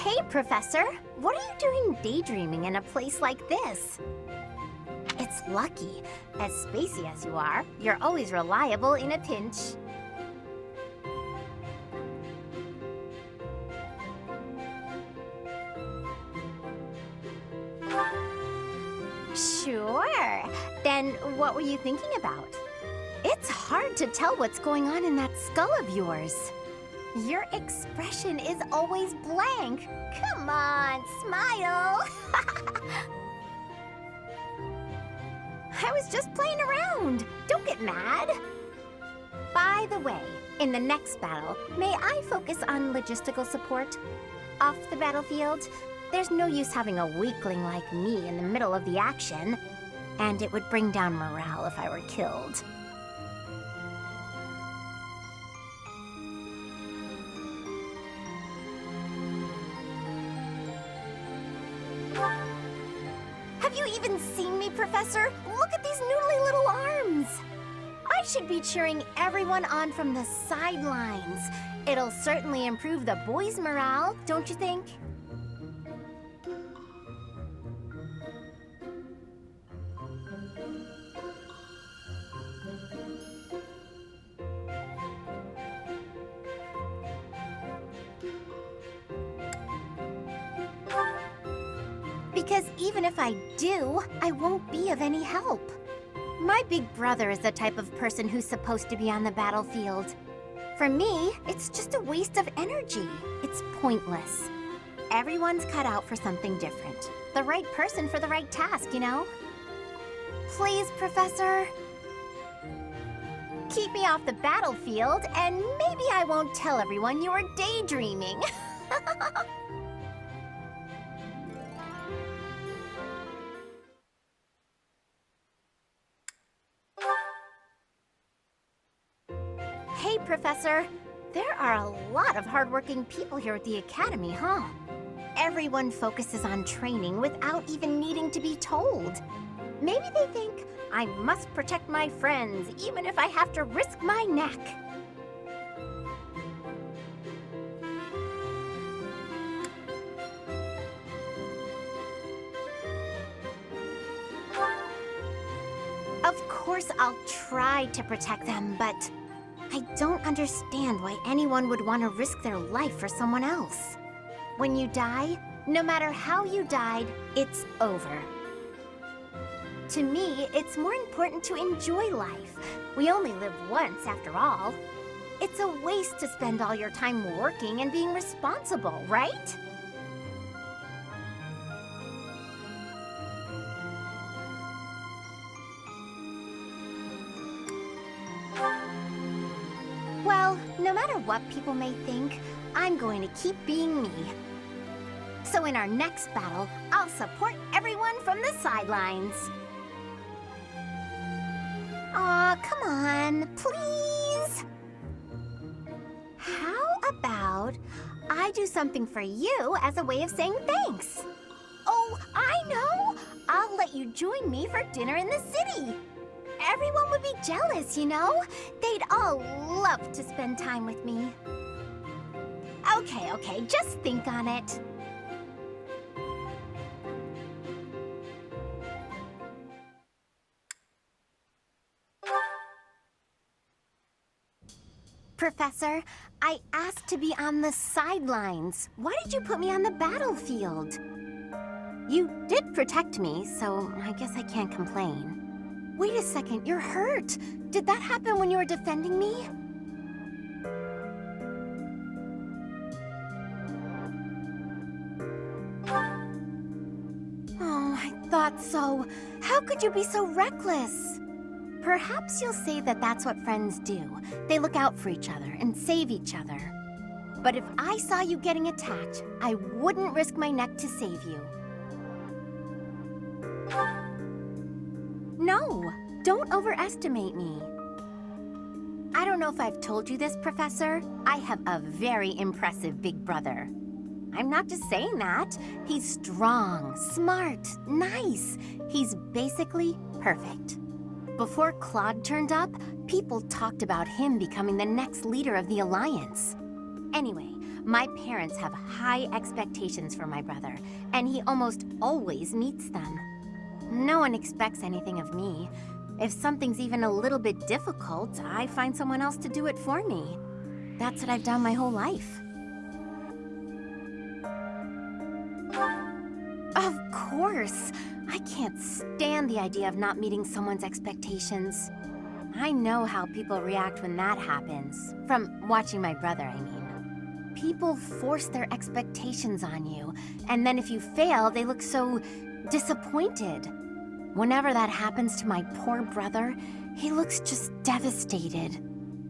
Hey, Professor. What are you doing daydreaming in a place like this? It's lucky. As spacey as you are, you're always reliable in a pinch. Sure. Then what were you thinking about? It's hard to tell what's going on in that skull of yours. Your expression is always blank. Come on, smile. I was just playing around. Don't get mad. By the way, in the next battle, may I focus on logistical support? Off the battlefield, there's no use having a weakling like me in the middle of the action, and it would bring down morale if I were killed. Have you even seen me, Professor? Look at these noodly little arms! I should be cheering everyone on from the sidelines. It'll certainly improve the boys' morale, don't you think? Because even if I do, I won't be of any help. My big brother is the type of person who's supposed to be on the battlefield. For me, it's just a waste of energy. It's pointless. Everyone's cut out for something different. The right person for the right task, you know? Please, Professor. Keep me off the battlefield, and maybe I won't tell everyone you were daydreaming. Hey, Professor. There are a lot of hardworking people here at the Academy, huh? Everyone focuses on training without even needing to be told. Maybe they think, I must protect my friends, even if I have to risk my neck. Of course, I'll try to protect them, but I don't understand why anyone would want to risk their life for someone else. When you die, no matter how you died, it's over. To me, it's more important to enjoy life. We only live once, after all. It's a waste to spend all your time working and being responsible, right? Well, no matter what people may think, I'm going to keep being me. So in our next battle, I'll support everyone from the sidelines. Aw, come on, please. How about I do something for you as a way of saying thanks? Oh, I know! I'll let you join me for dinner in the city. Everyone would be jealous, you know? They'd all love to spend time with me. Okay, just think on it. Professor, I asked to be on the sidelines. Why did you put me on the battlefield? You did protect me, so I guess I can't complain. Wait a second, you're hurt. Did that happen when you were defending me? Oh, I thought so. How could you be so reckless? Perhaps you'll say that that's what friends do. They look out for each other and save each other. But if I saw you getting attacked, I wouldn't risk my neck to save you. No, don't overestimate me. I don't know if I've told you this, Professor. I have a very impressive big brother. I'm not just saying that. He's strong, smart, nice. He's basically perfect. Before Claude turned up, people talked about him becoming the next leader of the Alliance. Anyway, My parents have high expectations for my brother, and he almost always meets them. No one expects anything of me. If something's even a little bit difficult, I find someone else to do it for me. That's what I've done my whole life. Of course! I can't stand the idea of not meeting someone's expectations. I know how people react when that happens. From watching my brother, I mean. People force their expectations on you, and then if you fail, they look so disappointed. Whenever that happens to my poor brother, he looks just devastated.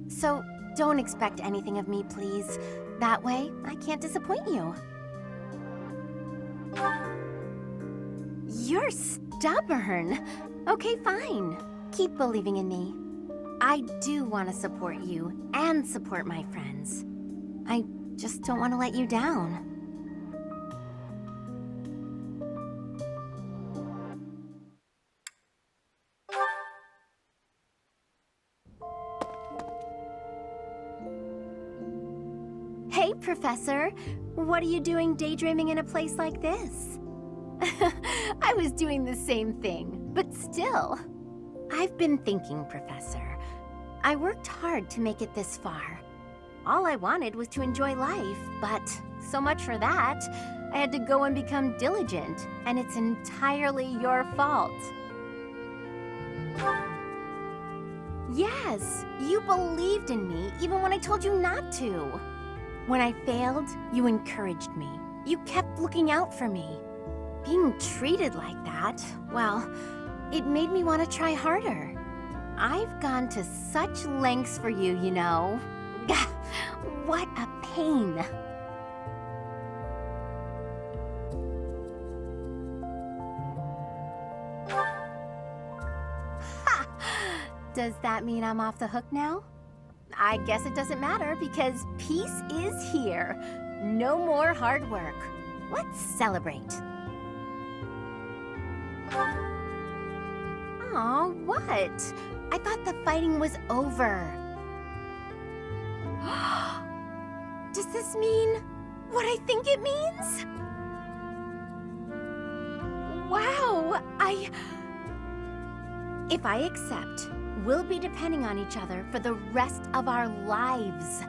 So don't expect anything of me, please. That way, I can't disappoint you. You're stubborn. Okay, fine. Keep believing in me. I do want to support you and support my friends. I just don't want to let you down. Hey, Professor. What are you doing daydreaming in a place like this? I was doing the same thing, but still. I've been thinking, Professor. I worked hard to make it this far. All I wanted was to enjoy life, but so much for that. I had to go and become diligent, and it's entirely your fault. Yes, you believed in me even when I told you not to. When I failed, you encouraged me. You kept looking out for me. Being treated like that, well, it made me want to try harder. I've gone to such lengths for you, you know. What a pain. Ha! Does that mean I'm off the hook now? I guess it doesn't matter because peace is here. No more hard work. Let's celebrate. Aw, what? I thought the fighting was over. Does this mean what I think it means? Wow, If I accept, we'll be depending on each other for the rest of our lives.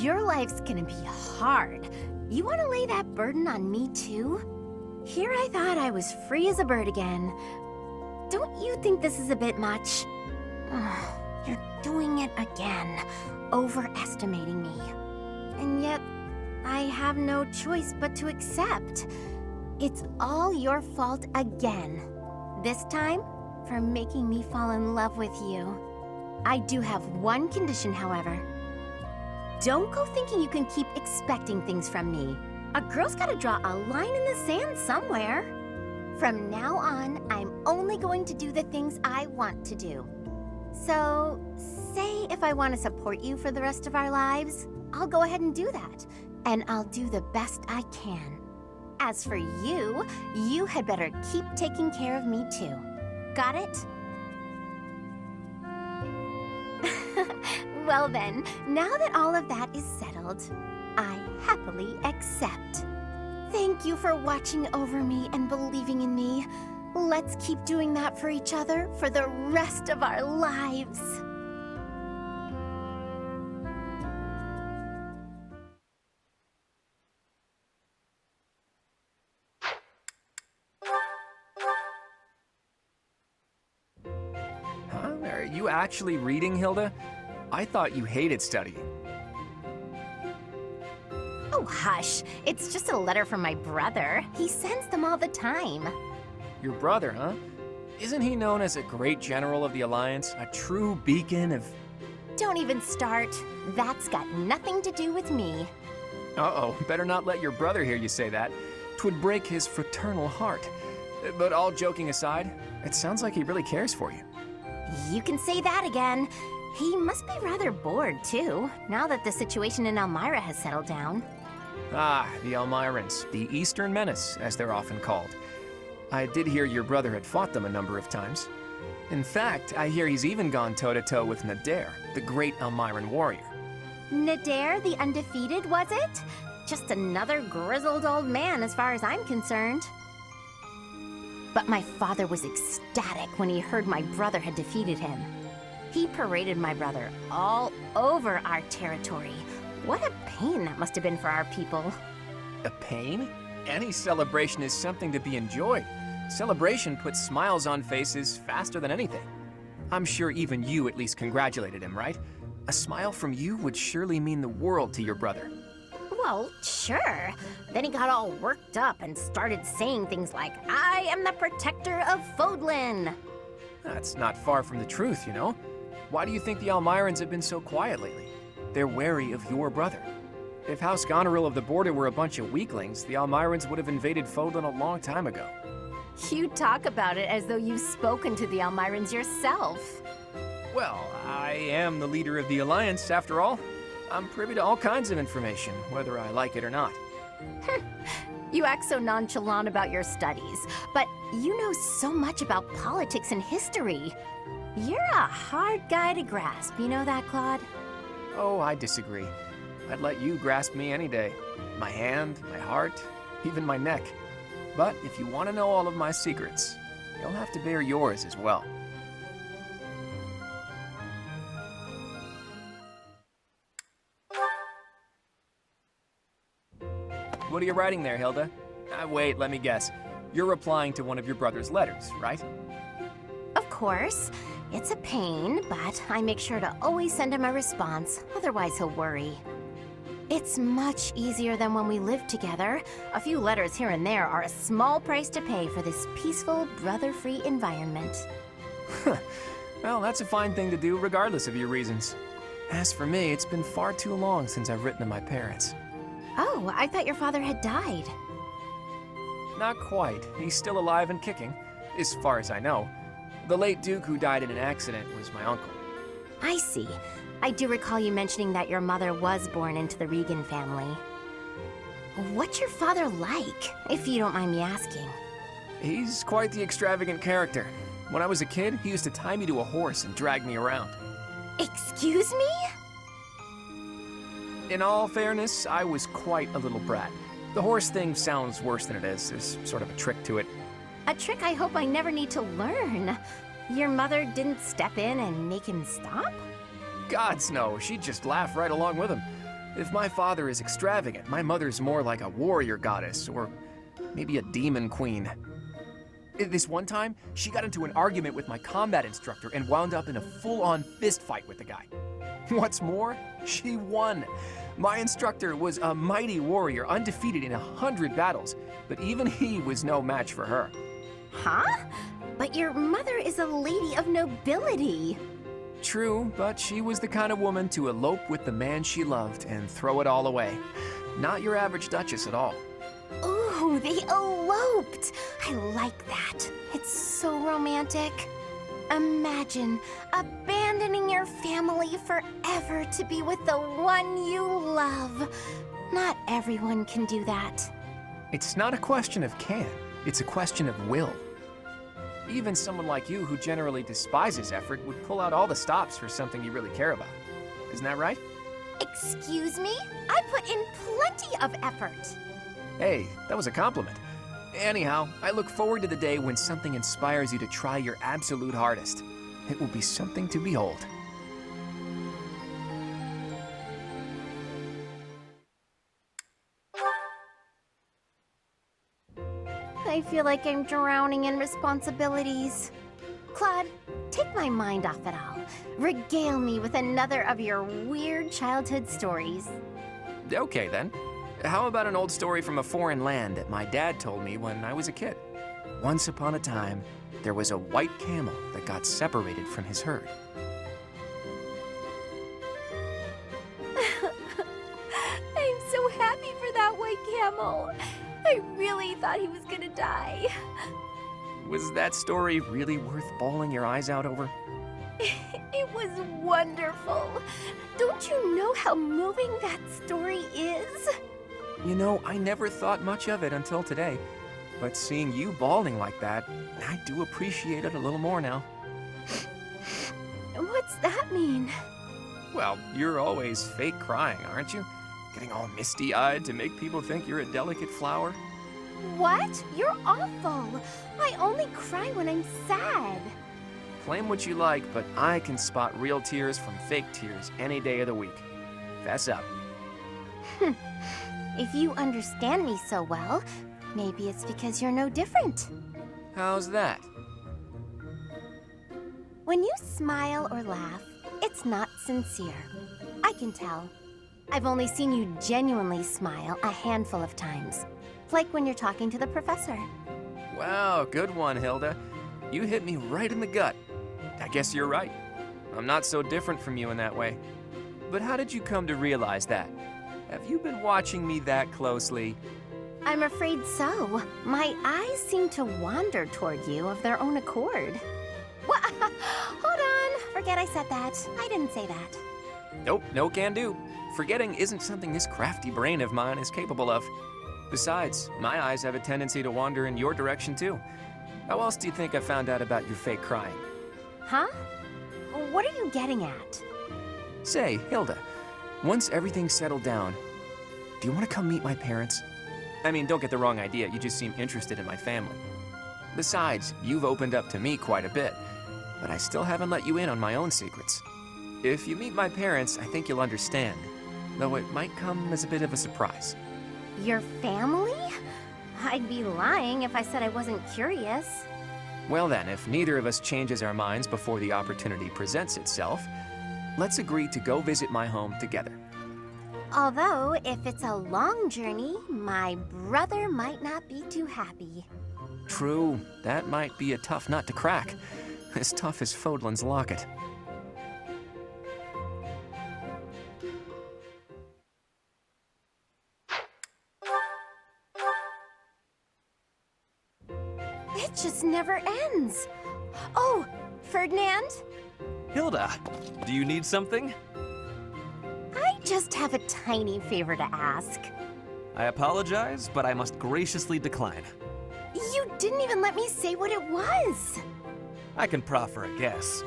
Your life's gonna be hard. You wanna lay that burden on me too? Here I thought I was free as a bird again. Don't you think this is a bit much? You're doing it again, overestimating me. And yet, I have no choice but to accept. It's all your fault again. This time, for making me fall in love with you. I do have one condition, however. Don't go thinking you can keep expecting things from me. A girl's gotta draw a line in the sand somewhere. From now on, I'm only going to do the things I want to do. So, say if I want to support you for the rest of our lives, I'll go ahead and do that. And I'll do the best I can. As for you, you had better keep taking care of me too. Got it? Well then, now that all of that is settled, I happily accept. Thank you for watching over me and believing in me. Let's keep doing that for each other for the rest of our lives. Huh? Are you actually reading, Hilda? I thought you hated studying. Oh, hush. It's just a letter from my brother. He sends them all the time. Your brother, huh? Isn't he known as a great general of the Alliance? A true beacon of... Don't even start. That's got nothing to do with me. Uh-oh, better not let your brother hear you say that. 'Twould break his fraternal heart. But all joking aside, it sounds like he really cares for you. You can say that again. He must be rather bored, too, now that the situation in Elmira has settled down. Ah, the Elmirans, the Eastern Menace, as they're often called. I did hear your brother had fought them a number of times. In fact, I hear he's even gone toe-to-toe with Nadir, the great Elmiran warrior. Nadir, the undefeated, was it? just another grizzled old man as far as I'm concerned. But my father was ecstatic when he heard my brother had defeated him. He paraded my brother all over our territory. What a pain that must have been for our people. A pain? Any celebration is something to be enjoyed. Celebration puts smiles on faces faster than anything. I'm sure even you at least congratulated him, right? A smile from you would surely mean the world to your brother. Well, sure. Then he got all worked up and started saying things like, I am the protector of Fodlan. That's not far from the truth, you know? Why do you think the Almirans have been so quiet lately? They're wary of your brother. If House Goneril of the Border were a bunch of weaklings, the Almirans would have invaded Fodlan a long time ago. You talk about it as though you've spoken to the Almirans yourself. Well, I am the leader of the Alliance, after all. I'm privy to all kinds of information, whether I like it or not. You act so nonchalant about your studies, but you know so much about politics and history. You're a hard guy to grasp, you know that, Claude? Oh, I disagree. I'd let you grasp me any day. My hand, my heart, even my neck. But if you want to know all of my secrets, you'll have to bear yours as well. What are you writing there, Hilda? Wait, let me guess. You're replying to one of your brother's letters, right? Of course. It's a pain, but I make sure to always send him a response, otherwise he'll worry. It's much easier than when we lived together. A few letters here and there are a small price to pay for this peaceful, brother-free environment. Well, that's a fine thing to do regardless of your reasons. As for me, it's been far too long since I've written to my parents. Oh, I thought your father had died. Not quite. He's still alive and kicking, as far as I know. The late Duke who died in an accident was my uncle. I see. I do recall you mentioning that your mother was born into the Regan family. What's your father like, if you don't mind me asking? He's quite the extravagant character. When I was a kid, he used to tie me to a horse and drag me around. Excuse me? In all fairness, I was quite a little brat. The horse thing sounds worse than it is. There's sort of a trick to it. A trick I hope I never need to learn. Your mother didn't step in and make him stop? Gods no, she'd just laugh right along with him. If my father is extravagant, my mother's more like a warrior goddess, or maybe a demon queen. This one time, she got into an argument with my combat instructor and wound up in a full-on fist fight with the guy. What's more, she won. My instructor was a mighty warrior, undefeated in 100 battles, but even he was no match for her. Huh? But your mother is a lady of nobility. True, but she was the kind of woman to elope with the man she loved and throw it all away. Not your average duchess at all. Ooh, they eloped. I like that. It's so romantic. Imagine abandoning your family forever to be with the one you love. Not everyone can do that. It's not a question of can, it's a question of will. Even someone like you who generally despises effort would pull out all the stops for something you really care about. Isn't that right? Excuse me? I put in plenty of effort. Hey, that was a compliment. Anyhow, I look forward to the day when something inspires you to try your absolute hardest. It will be something to behold. I feel like I'm drowning in responsibilities. Claude, take my mind off it all. Regale me with another of your weird childhood stories. Okay then. How about an old story from a foreign land that my dad told me when I was a kid? Once upon a time, there was a white camel that got separated from his herd. I'm so happy for that white camel. I really thought he was gonna die. Was that story really worth bawling your eyes out over? It was wonderful. Don't you know how moving that story is? You know, I never thought much of it until today. But seeing you bawling like that, I do appreciate it a little more now. What's that mean? Well, you're always fake crying, aren't you? Getting all misty-eyed to make people think you're a delicate flower? What? You're awful. I only cry when I'm sad. Claim what you like, but I can spot real tears from fake tears any day of the week. Fess up. If you understand me so well, maybe it's because you're no different. How's that? When you smile or laugh, it's not sincere. I can tell. I've only seen you genuinely smile a handful of times. Like when you're talking to the professor. Wow, good one, Hilda. You hit me right in the gut. I guess you're right. I'm not so different from you in that way. But how did you come to realize that? Have you been watching me that closely? I'm afraid so. My eyes seem to wander toward you of their own accord. What? Hold on. Forget I said that. I didn't say that. Nope, no can do. Forgetting isn't something this crafty brain of mine is capable of. Besides, my eyes have a tendency to wander in your direction too. How else do you think I found out about your fake crying? Huh? What are you getting at? Say, Hilda, once everything's settled down, do you want to come meet my parents? I mean, don't get the wrong idea, you just seem interested in my family. Besides, you've opened up to me quite a bit, but I still haven't let you in on my own secrets. If you meet my parents, I think you'll understand, though it might come as a bit of a surprise. Your family? I'd be lying if I said I wasn't curious. Well then, if neither of us changes our minds before the opportunity presents itself, let's agree to go visit my home together. Although, if it's a long journey, my brother might not be too happy. True, that might be a tough nut to crack. As tough as Fodlan's locket. It just never ends. Oh, Ferdinand? Hilda, do you need something? I just have a tiny favor to ask. I apologize, but I must graciously decline. You didn't even let me say what it was. I can proffer a guess.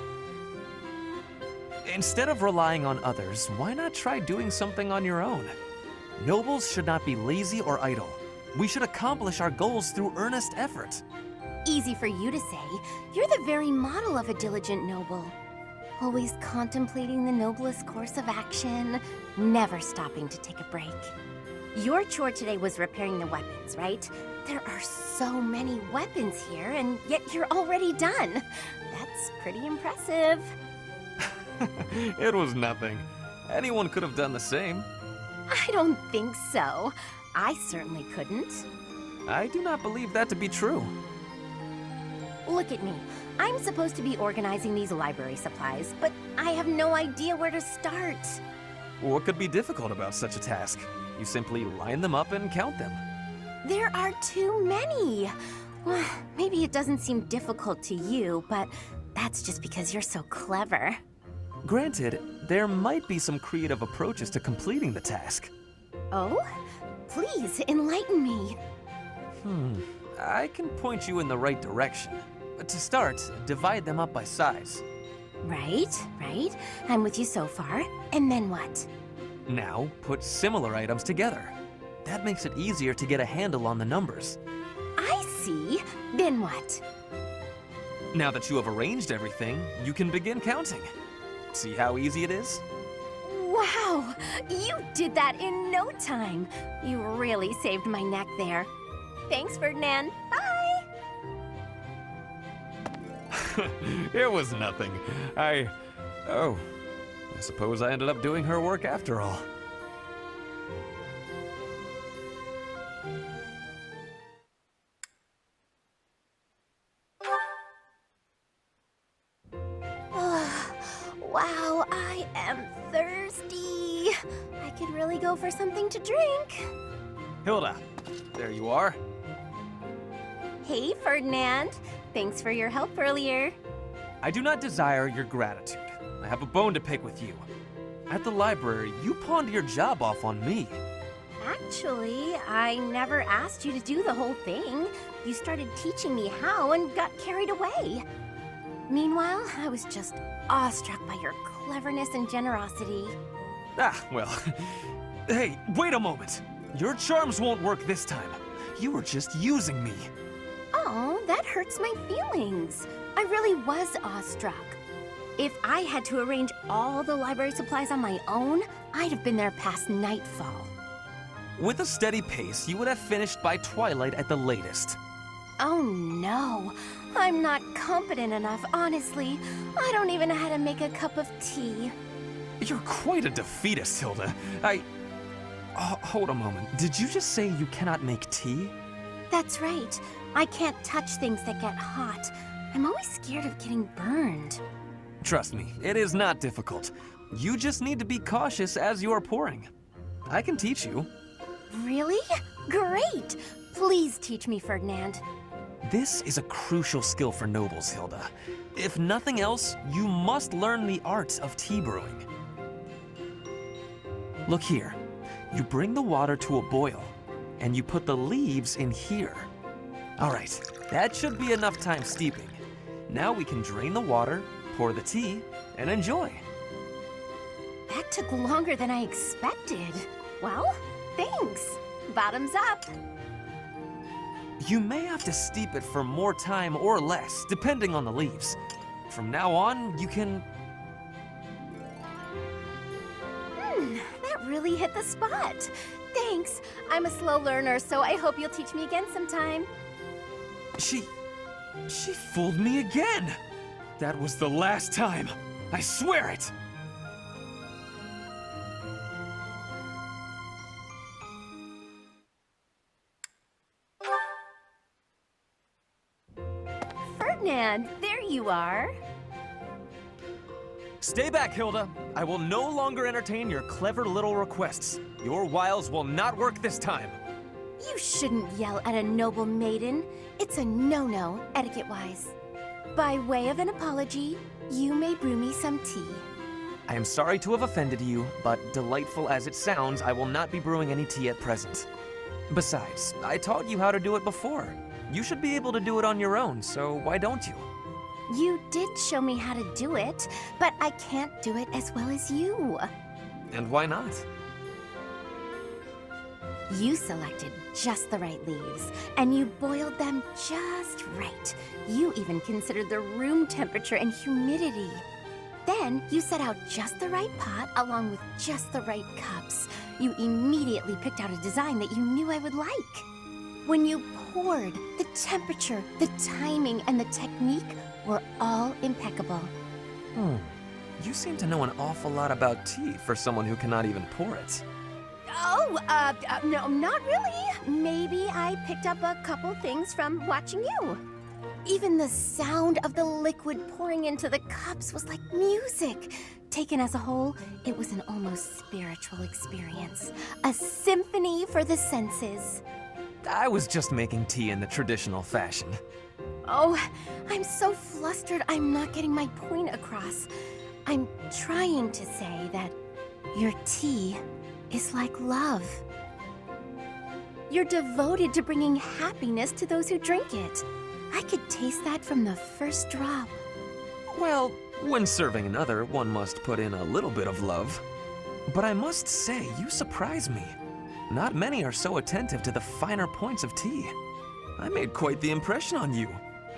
Instead of relying on others, why not try doing something on your own? Nobles should not be lazy or idle. We should accomplish our goals through earnest effort. Easy for you to say. You're the very model of a diligent noble. Always contemplating the noblest course of action, never stopping to take a break. Your chore today was repairing the weapons, right? There are so many weapons here, and yet you're already done. That's pretty impressive. It was nothing. Anyone could have done the same. I don't think so. I certainly couldn't. I do not believe that to be true. Look at me. I'm supposed to be organizing these library supplies, but I have no idea where to start. What could be difficult about such a task? You simply line them up and count them. There are too many. Well, maybe it doesn't seem difficult to you, but that's just because you're so clever. Granted, there might be some creative approaches to completing the task. Oh? Please, enlighten me. I can point you in the right direction. To start, divide them up by size. Right. I'm with you so far. And then what? Now, put similar items together. That makes it easier to get a handle on the numbers. I see. Then what? Now that you have arranged everything, you can begin counting. See how easy it is? Wow! You did that in no time. You really saved my neck there. Thanks, Ferdinand. Bye! It was nothing. I suppose I ended up doing her work after all. Wow, I am thirsty. I could really go for something to drink. Hilda, there you are. Hey, Ferdinand. Thanks for your help earlier. I do not desire your gratitude. I have a bone to pick with you. At the library, you pawned your job off on me. Actually, I never asked you to do the whole thing. You started teaching me how and got carried away. Meanwhile, I was just awestruck by your cleverness and generosity. Well, Hey, wait a moment. Your charms won't work this time. You were just using me. Oh, that hurts my feelings. I really was awestruck. If I had to arrange all the library supplies on my own, I'd have been there past nightfall. With a steady pace, you would have finished by twilight at the latest. Oh no, I'm not competent enough, honestly. I don't even know how to make a cup of tea. You're quite a defeatist, Hilda. Hold a moment. Did you just say you cannot make tea? That's right. I can't touch things that get hot. I'm always scared of getting burned. Trust me, it is not difficult. You just need to be cautious as you are pouring. I can teach you. Really? Great! Please teach me, Ferdinand. This is a crucial skill for nobles, Hilda. If nothing else, you must learn the art of tea brewing. Look here. You bring the water to a boil, and you put the leaves in here. All right, that should be enough time steeping. Now we can drain the water, pour the tea, and enjoy. That took longer than I expected. Well, thanks. Bottoms up. You may have to steep it for more time or less, depending on the leaves. From now on, you can... That really hit the spot. Thanks. I'm a slow learner, so I hope you'll teach me again sometime. She fooled me again. That was the last time. I swear it. Ferdinand, there you are. Stay back, Hilda. I will no longer entertain your clever little requests. Your wiles will not work this time. You shouldn't yell at a noble maiden. It's a no-no, etiquette-wise. By way of an apology, you may brew me some tea. I am sorry to have offended you, but delightful as it sounds, I will not be brewing any tea at present. Besides, I taught you how to do it before. You should be able to do it on your own, so why don't you? You did show me how to do it, but I can't do it as well as you. And why not? You selected just the right leaves, and you boiled them just right. You even considered the room temperature and humidity. Then you set out just the right pot along with just the right cups. You immediately picked out a design that you knew I would like. When you poured, the temperature, the timing, and the technique were all impeccable. You seem to know an awful lot about tea for someone who cannot even pour it. Oh, no, not really. Maybe I picked up a couple things from watching you. Even the sound of the liquid pouring into the cups was like music. Taken as a whole, it was an almost spiritual experience. A symphony for the senses. I was just making tea in the traditional fashion. Oh, I'm so flustered I'm not getting my point across. I'm trying to say that your tea is like love. You're devoted to bringing happiness to those who drink it. I could taste that from the first drop. Well, when serving another, one must put in a little bit of love. But I must say, you surprise me. Not many are so attentive to the finer points of tea. I made quite the impression on you.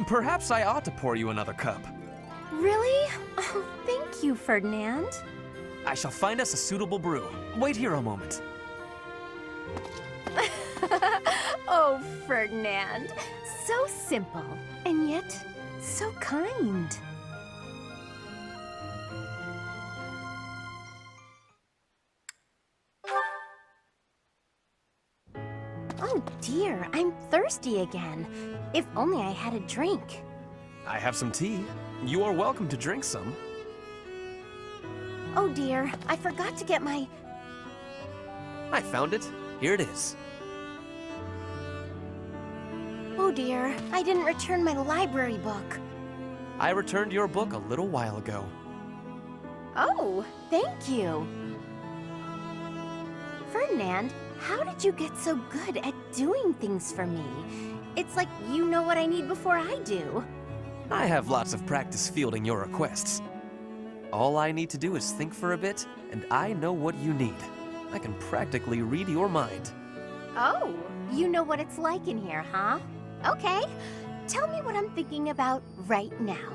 Perhaps I ought to pour you another cup. Really? Oh, thank you, Ferdinand. I shall find us a suitable brew. Wait here a moment. Oh, Ferdinand. So simple, and yet so kind. Oh dear, I'm thirsty again. If only I had a drink. I have some tea. You are welcome to drink some. Oh dear, I forgot to get my... I found it. Here it is. Oh dear, I didn't return my library book. I returned your book a little while ago. Oh, thank you. Ferdinand, how did you get so good at doing things for me? It's like you know what I need before I do. I have lots of practice fielding your requests. All I need to do is think for a bit, and I know what you need. I can practically read your mind. Oh, you know what it's like in here, huh? Okay, tell me what I'm thinking about right now.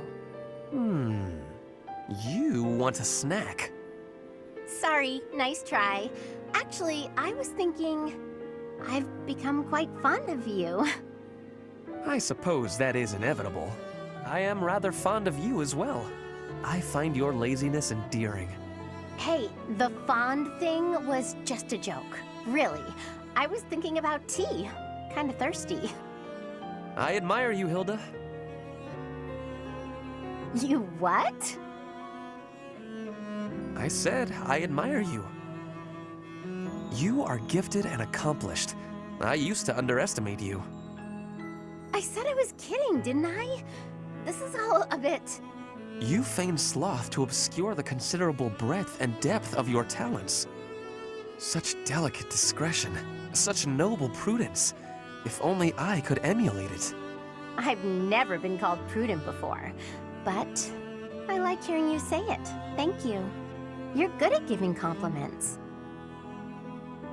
You want a snack. Sorry, nice try. Actually, I was thinking I've become quite fond of you. I suppose that is inevitable. I am rather fond of you as well. I find your laziness endearing. Hey, the fond thing was just a joke. Really, I was thinking about tea. Kinda thirsty. I admire you, Hilda. You what? I said I admire you. You are gifted and accomplished. I used to underestimate you. I said I was kidding, didn't I? This is all a bit... You feigned sloth to obscure the considerable breadth and depth of your talents. Such delicate discretion, such noble prudence. If only I could emulate it. I've never been called prudent before, but I like hearing you say it. Thank you. You're good at giving compliments.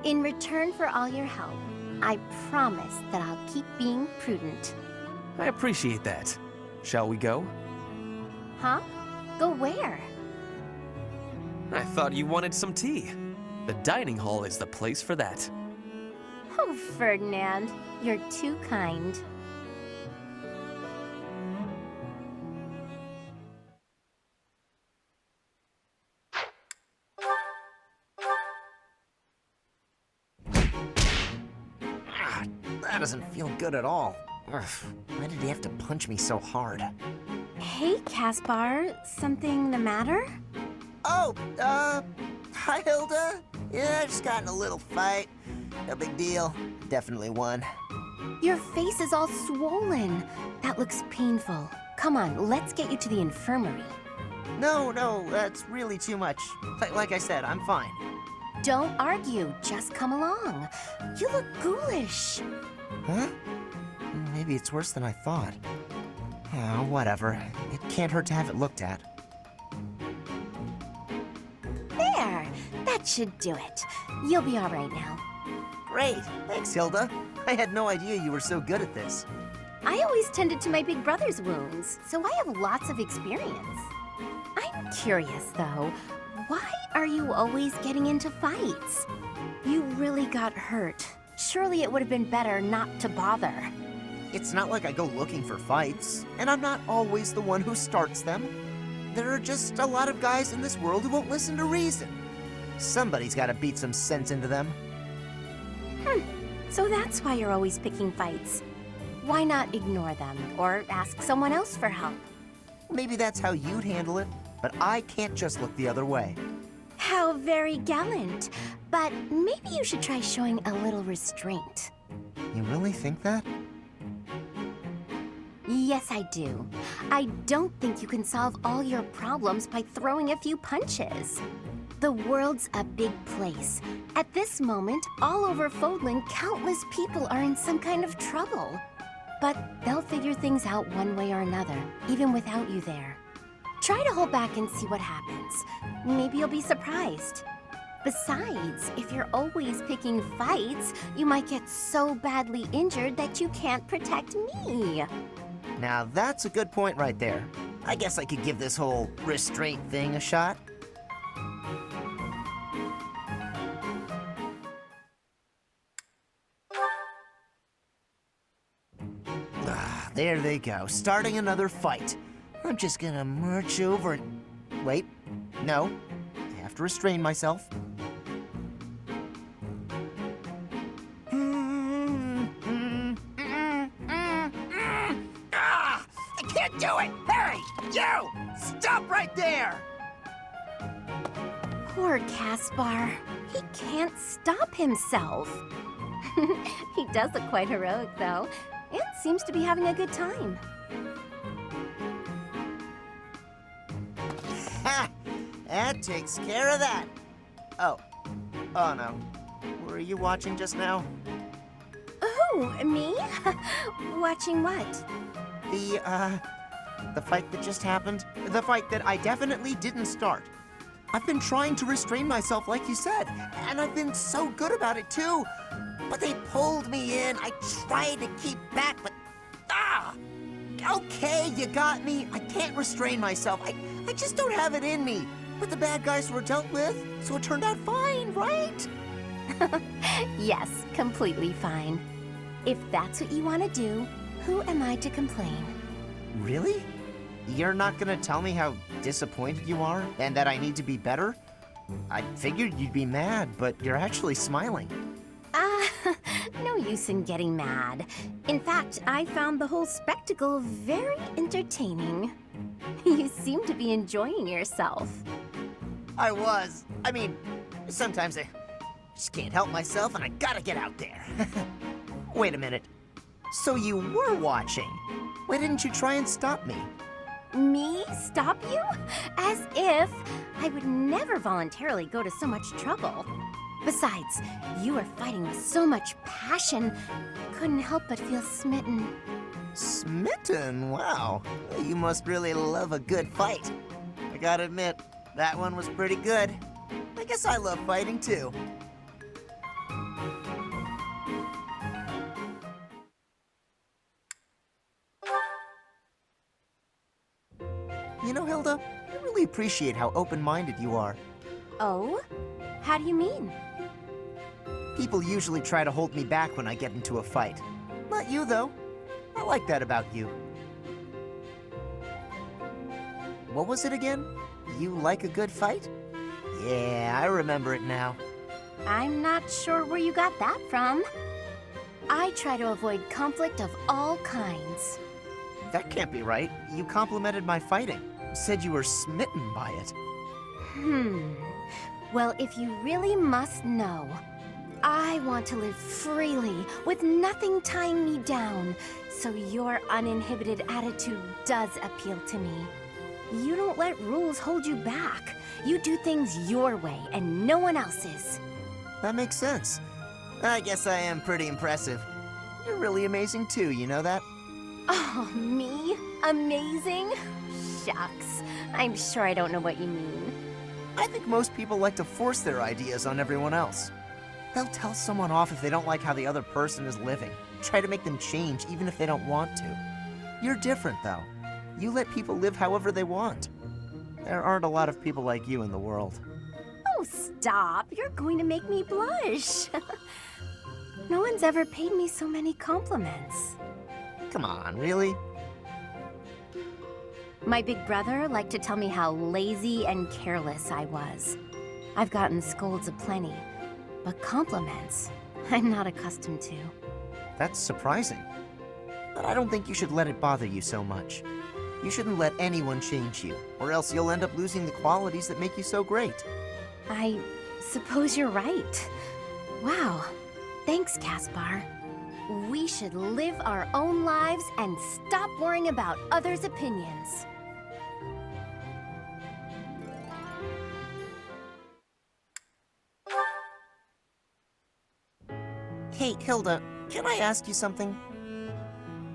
In return for all your help, I promise that I'll keep being prudent. I appreciate that. Shall we go? Huh? Go where? I thought you wanted some tea. The dining hall is the place for that. Oh, Ferdinand, you're too kind. That doesn't feel good at all. Ugh, why did he have to punch me so hard? Hey, Caspar, something the matter? Oh, hi Hilda. Yeah, I just got in a little fight. No big deal. Definitely won. Your face is all swollen. That looks painful. Come on, let's get you to the infirmary. No, that's really too much. Like I said, I'm fine. Don't argue, just come along. You look ghoulish. Huh? Maybe it's worse than I thought. Oh, whatever. It can't hurt to have it looked at. There, that should do it. You'll be all right now. Great, thanks Hilda. I had no idea you were so good at this. I always tended to my big brother's wounds, so I have lots of experience. I'm curious, though. Why are you always getting into fights? You really got hurt. Surely it would have been better not to bother. It's not like I go looking for fights, and I'm not always the one who starts them. There are just a lot of guys in this world who won't listen to reason. Somebody's gotta beat some sense into them. So that's why you're always picking fights. Why not ignore them, or ask someone else for help? Maybe that's how you'd handle it, but I can't just look the other way. How very gallant. But maybe you should try showing a little restraint. You really think that? Yes, I do. I don't think you can solve all your problems by throwing a few punches. The world's a big place. At this moment, all over Fodlan, countless people are in some kind of trouble. But they'll figure things out one way or another, even without you there. Try to hold back and see what happens. Maybe you'll be surprised. Besides, if you're always picking fights, you might get so badly injured that you can't protect me. Now that's a good point right there. I guess I could give this whole restraint thing a shot. There they go, starting another fight. I'm just gonna march over and... Wait, no. I have to restrain myself. I can't do it! Hey, you! Stop right there! Poor Caspar. He can't stop himself. He does look quite heroic, though, and seems to be having a good time. Ha! That takes care of that. Oh no. Were you watching just now? Oh, me? Watching what? The fight that just happened? The fight that I definitely didn't start. I've been trying to restrain myself like you said, and I've been so good about it too. But they pulled me in. I tried to keep back, but okay, you got me. I can't restrain myself. I just don't have it in me. But the bad guys were dealt with, so it turned out fine, right? Yes, completely fine. If that's what you want to do, who am I to complain? Really? You're not gonna tell me how disappointed you are and that I need to be better? I figured you'd be mad, but you're actually smiling. No use in getting mad. In fact, I found the whole spectacle very entertaining. You seem to be enjoying yourself. I was. I mean, sometimes I just can't help myself and I gotta get out there. Wait a minute. So you were watching? Why didn't you try and stop me? Me? Stop you? As if I would never voluntarily go to so much trouble. Besides, you were fighting with so much passion, couldn't help but feel smitten. Smitten? Wow. You must really love a good fight. I gotta admit, that one was pretty good. I guess I love fighting too. You know, Hilda, I really appreciate how open-minded you are. Oh? How do you mean? People usually try to hold me back when I get into a fight. Not you, though. I like that about you. What was it again? You like a good fight? Yeah, I remember it now. I'm not sure where you got that from. I try to avoid conflict of all kinds. That can't be right. You complimented my fighting. Said you were smitten by it. Well, if you really must know, I want to live freely, with nothing tying me down, so your uninhibited attitude does appeal to me. You don't let rules hold you back. You do things your way and no one else's. That makes sense. I guess I am pretty impressive. You're really amazing too, you know that? Oh, me? Amazing? Shucks. I'm sure I don't know what you mean. I think most people like to force their ideas on everyone else. They'll tell someone off if they don't like how the other person is living. Try to make them change even if they don't want to. You're different, though. You let people live however they want. There aren't a lot of people like you in the world. Oh, stop. You're going to make me blush. No one's ever paid me so many compliments. Come on, really? My big brother liked to tell me how lazy and careless I was. I've gotten scolds aplenty, but compliments, I'm not accustomed to. That's surprising. But I don't think you should let it bother you so much. You shouldn't let anyone change you, or else you'll end up losing the qualities that make you so great. I suppose you're right. Wow. Thanks, Caspar. We should live our own lives and stop worrying about others' opinions. Hey, Hilda, can I ask you something?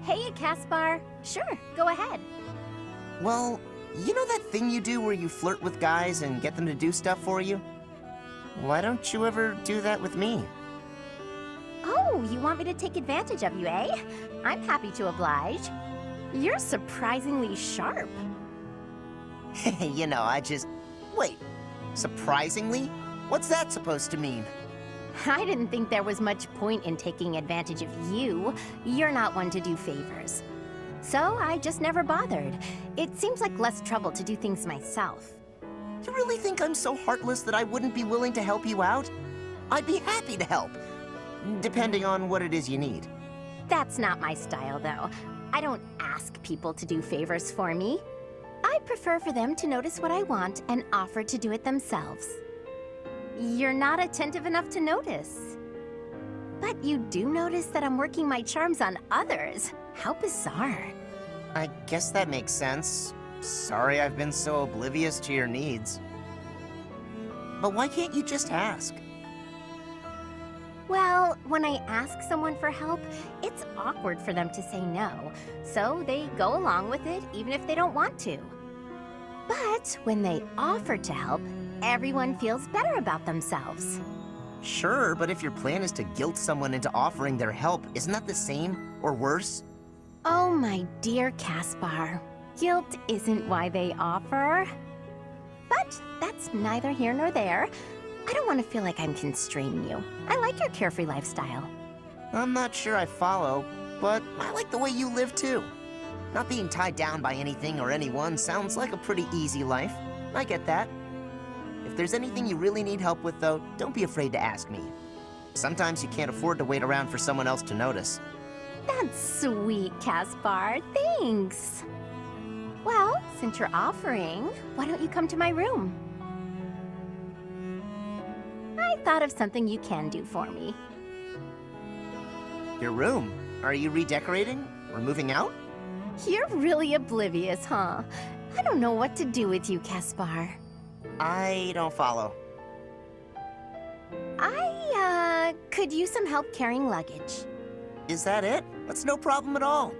Hey, Caspar. Sure, go ahead. Well, you know that thing you do where you flirt with guys and get them to do stuff for you? Why don't you ever do that with me? Oh, you want me to take advantage of you, eh? I'm happy to oblige. You're surprisingly sharp. You know, Wait, surprisingly? What's that supposed to mean? I didn't think there was much point in taking advantage of you. You're not one to do favors. So I just never bothered. It seems like less trouble to do things myself. You really think I'm so heartless that I wouldn't be willing to help you out? I'd be happy to help, depending on what it is you need. That's not my style, though. I don't ask people to do favors for me. I prefer for them to notice what I want and offer to do it themselves. You're not attentive enough to notice. But you do notice that I'm working my charms on others. How bizarre. I guess that makes sense. Sorry I've been so oblivious to your needs. But why can't you just ask? Well, when I ask someone for help, it's awkward for them to say no. So they go along with it even if they don't want to. But when they offer to help, everyone feels better about themselves. Sure, but if your plan is to guilt someone into offering their help, isn't that the same, or worse? Oh, my dear Caspar. Guilt isn't why they offer. But that's neither here nor there. I don't want to feel like I'm constraining you. I like your carefree lifestyle. I'm not sure I follow, but I like the way you live too. Not being tied down by anything or anyone sounds like a pretty easy life. I get that. If there's anything you really need help with, though, don't be afraid to ask me. Sometimes you can't afford to wait around for someone else to notice. That's sweet, Caspar. Thanks. Well, since you're offering, why don't you come to my room? I thought of something you can do for me. Your room? Are you redecorating? Or moving out? You're really oblivious, huh? I don't know what to do with you, Caspar. I don't follow. I could use some help carrying luggage. Is that it? That's no problem at all.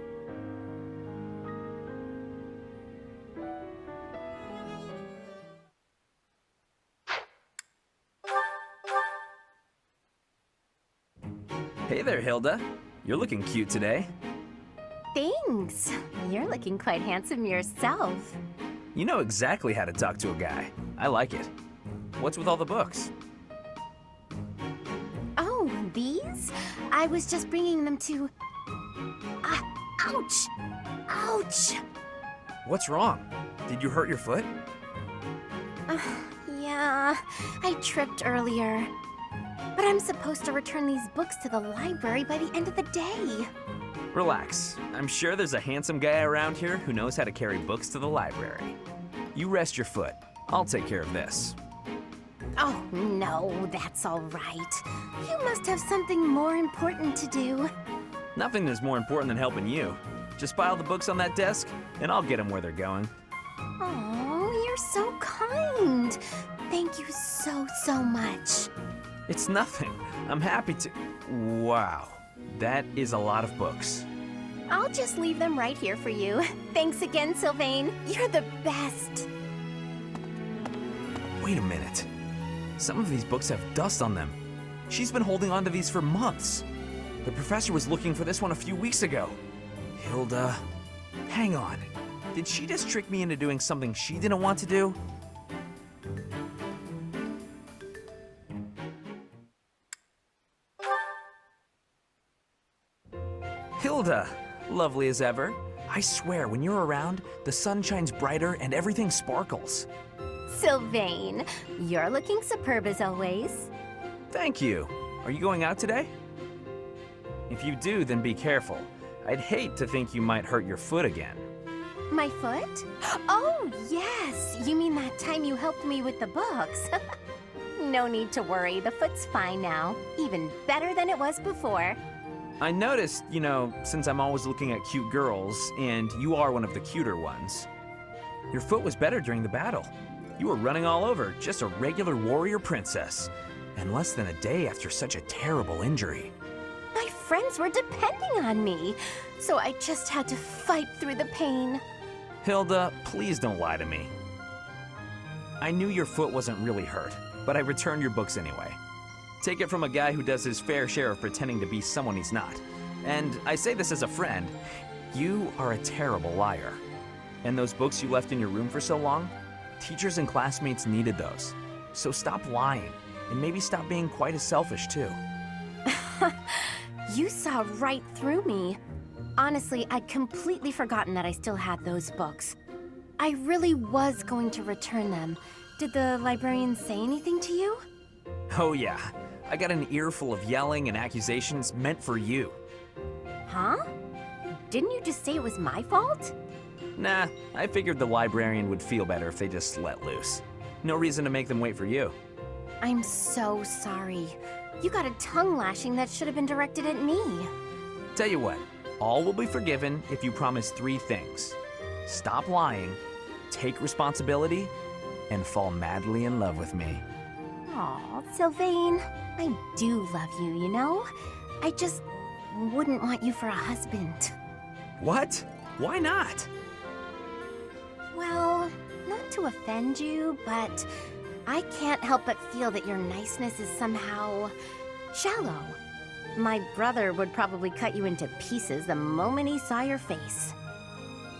Hey there, Hilda. You're looking cute today. Thanks. You're looking quite handsome yourself. You know exactly how to talk to a guy. I like it. What's with all the books? Oh, these? I was just bringing them to... ouch! Ouch! What's wrong? Did you hurt your foot? Yeah, I tripped earlier. But I'm supposed to return these books to the library by the end of the day. Relax. I'm sure there's a handsome guy around here who knows how to carry books to the library. You rest your foot. I'll take care of this. Oh, no, that's all right. You must have something more important to do. Nothing is more important than helping you. Just pile the books on that desk, and I'll get them where they're going. Oh, you're so kind. Thank you so, so much. It's nothing. I'm happy to... Wow. That is a lot of books. I'll just leave them right here for you. Thanks again, Sylvain. You're the best. Wait a minute. Some of these books have dust on them. She's been holding on to these for months. The professor was looking for this one a few weeks ago. Hilda, hang on. Did she just trick me into doing something she didn't want to do? Hilda, lovely as ever. I swear, when you're around, the sun shines brighter and everything sparkles. Sylvain, you're looking superb as always. Thank you. Are you going out today? If you do, then be careful. I'd hate to think you might hurt your foot again. My foot? Oh, yes. You mean that time you helped me with the books? No need to worry. The foot's fine now. Even better than it was before. I noticed, since I'm always looking at cute girls, and you are one of the cuter ones, your foot was better during the battle. You were running all over, just a regular warrior princess, and less than a day after such a terrible injury. My friends were depending on me, so I just had to fight through the pain. Hilda, please don't lie to me. I knew your foot wasn't really hurt, but I returned your books anyway. Take it from a guy who does his fair share of pretending to be someone he's not. And I say this as a friend, you are a terrible liar. And those books you left in your room for so long, teachers and classmates needed those. So stop lying, and maybe stop being quite as selfish too. You saw right through me. Honestly, I'd completely forgotten that I still had those books. I really was going to return them. Did the librarian say anything to you? Oh yeah, I got an earful of yelling and accusations meant for you. Huh? Didn't you just say it was my fault? Nah, I figured the librarian would feel better if they just let loose. No reason to make them wait for you. I'm so sorry. You got a tongue lashing that should have been directed at me. Tell you what, all will be forgiven if you promise 3 things. Stop lying, take responsibility, and fall madly in love with me. Aw, Sylvain, I do love you, you know? I just wouldn't want you for a husband. What? Why not? Well, not to offend you, but I can't help but feel that your niceness is somehow shallow. My brother would probably cut you into pieces the moment he saw your face.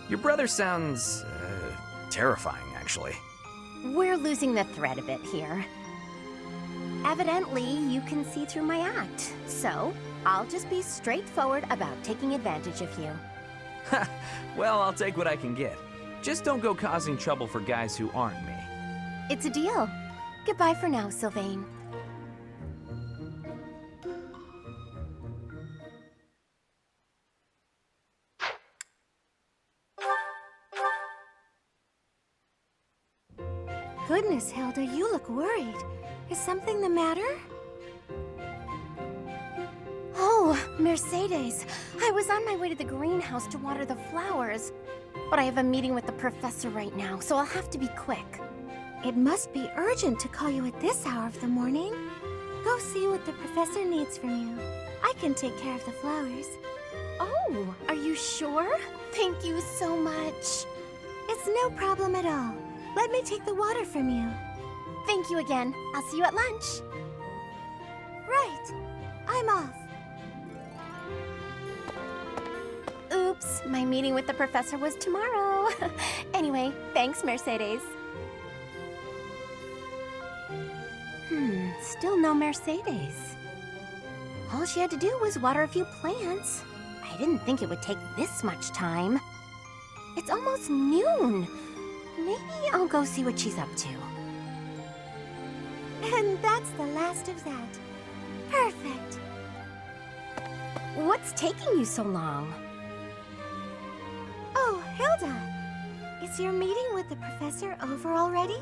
Your brother sounds, terrifying, actually. We're losing the thread a bit here. Evidently, you can see through my act, so I'll just be straightforward about taking advantage of you. Ha! Well, I'll take what I can get. Just don't go causing trouble for guys who aren't me. It's a deal. Goodbye for now, Sylvain. Goodness, Hilda, you look worried. Is something the matter? Oh, Mercedes. I was on my way to the greenhouse to water the flowers. But I have a meeting with the professor right now, so I'll have to be quick. It must be urgent to call you at this hour of the morning. Go see what the professor needs from you. I can take care of the flowers. Oh, are you sure? Thank you so much. It's no problem at all. Let me take the water from you. Thank you again. I'll see you at lunch. Right. I'm off. Oops, my meeting with the professor was tomorrow. Anyway, thanks, Mercedes. Still no Mercedes. All she had to do was water a few plants. I didn't think it would take this much time. It's almost noon. Maybe I'll go see what she's up to. And that's the last of that. Perfect. What's taking you so long? Oh, Hilda. Is your meeting with the professor over already?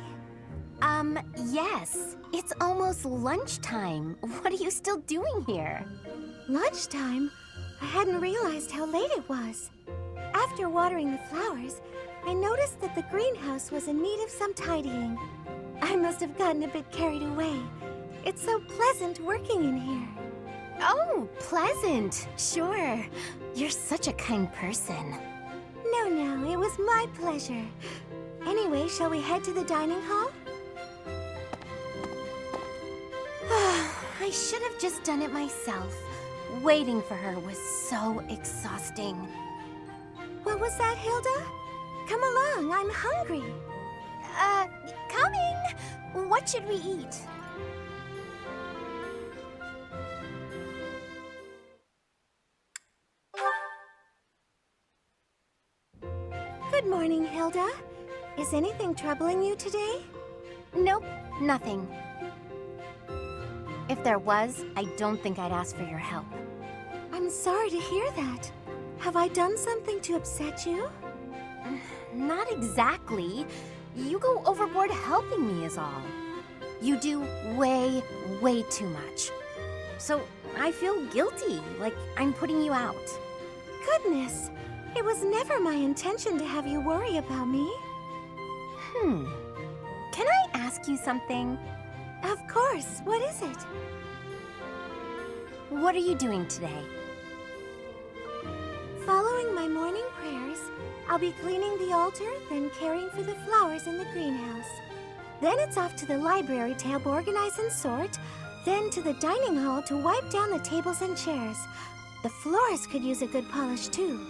Yes. It's almost lunchtime. What are you still doing here? Lunchtime? I hadn't realized how late it was. After watering the flowers, I noticed that the greenhouse was in need of some tidying. I must have gotten a bit carried away. It's so pleasant working in here. Oh, pleasant. Sure. You're such a kind person. No, it was my pleasure. Anyway, shall we head to the dining hall? I should have just done it myself. Waiting for her was so exhausting. What was that, Hilda? Come along, I'm hungry. Coming! What should we eat? Good morning, Hilda. Is anything troubling you today? Nope, nothing. If there was, I don't think I'd ask for your help. I'm sorry to hear that. Have I done something to upset you? Not exactly. You go overboard helping me is all. You do way, way too much. So I feel guilty, like I'm putting you out. Goodness, it was never my intention to have you worry about me. Can I ask you something? Of course, what is it? What are you doing today? Following my morning prayers, I'll be cleaning the altar, then caring for the flowers in the greenhouse. Then it's off to the library to help organize and sort, then to the dining hall to wipe down the tables and chairs. The floors could use a good polish too.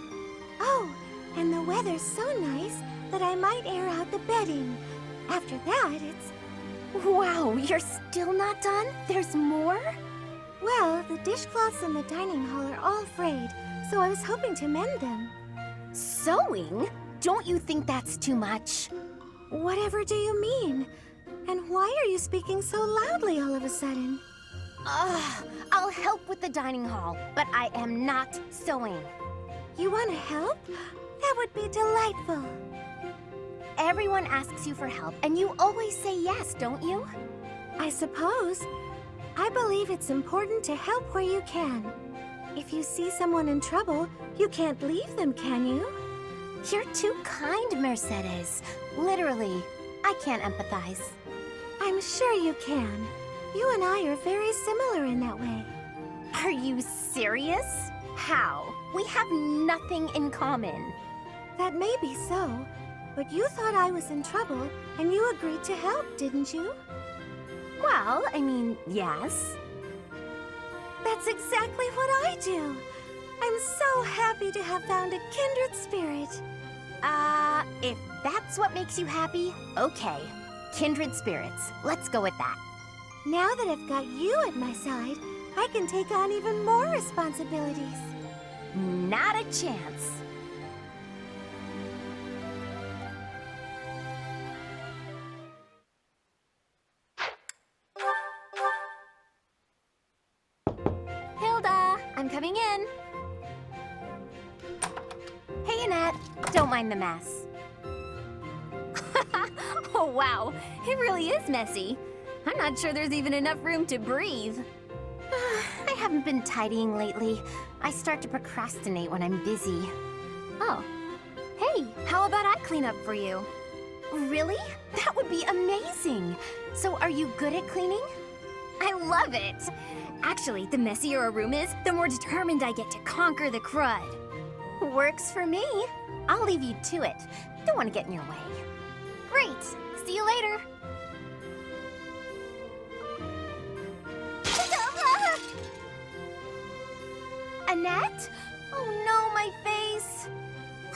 Oh, and the weather's so nice that I might air out the bedding. After that, it's... Wow, you're still not done? There's more? Well, the dishcloths in the dining hall are all frayed, so I was hoping to mend them. Sewing? Don't you think that's too much? Whatever do you mean? And why are you speaking so loudly all of a sudden? I'll help with the dining hall, but I am not sewing. You want to help? That would be delightful. Everyone asks you for help, and you always say yes, don't you? I suppose. I believe it's important to help where you can. If you see someone in trouble, you can't leave them, can you? You're too kind, Mercedes. Literally, I can't empathize. I'm sure you can. You and I are very similar in that way. Are you serious? How? We have nothing in common. That may be so, but you thought I was in trouble, and you agreed to help, didn't you? Well, I mean, yes. That's exactly what I do. I'm so happy to have found a kindred spirit. If that's what makes you happy, okay. Kindred spirits. Let's go with that. Now that I've got you at my side, I can take on even more responsibilities. Not a chance. Hilda, I'm coming in. Hey, Annette. Don't mind the mess. Oh, wow. It really is messy. I'm not sure there's even enough room to breathe. I haven't been tidying lately. I start to procrastinate when I'm busy. Oh. Hey, how about I clean up for you? Really? That would be amazing. So are you good at cleaning? I love it. Actually, the messier a room is, the more determined I get to conquer the crud. Works for me. I'll leave you to it. Don't want to get in your way. Great. See you later. Annette? Oh no, my face.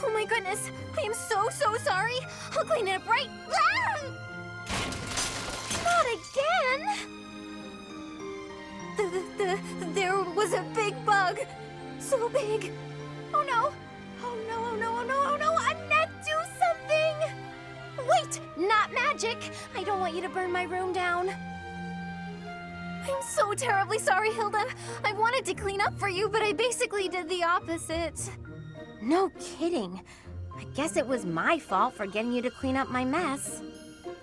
Oh my goodness. I am so sorry. I'll clean it up right. Not again. There was a big bug. So big. Oh no. Oh no, oh no, oh no, oh no. Annette, do something. Wait, not magic. I don't want you to burn my room down. I'm so terribly sorry, Hilda. I wanted to clean up for you, but I basically did the opposite. No kidding. I guess it was my fault for getting you to clean up my mess.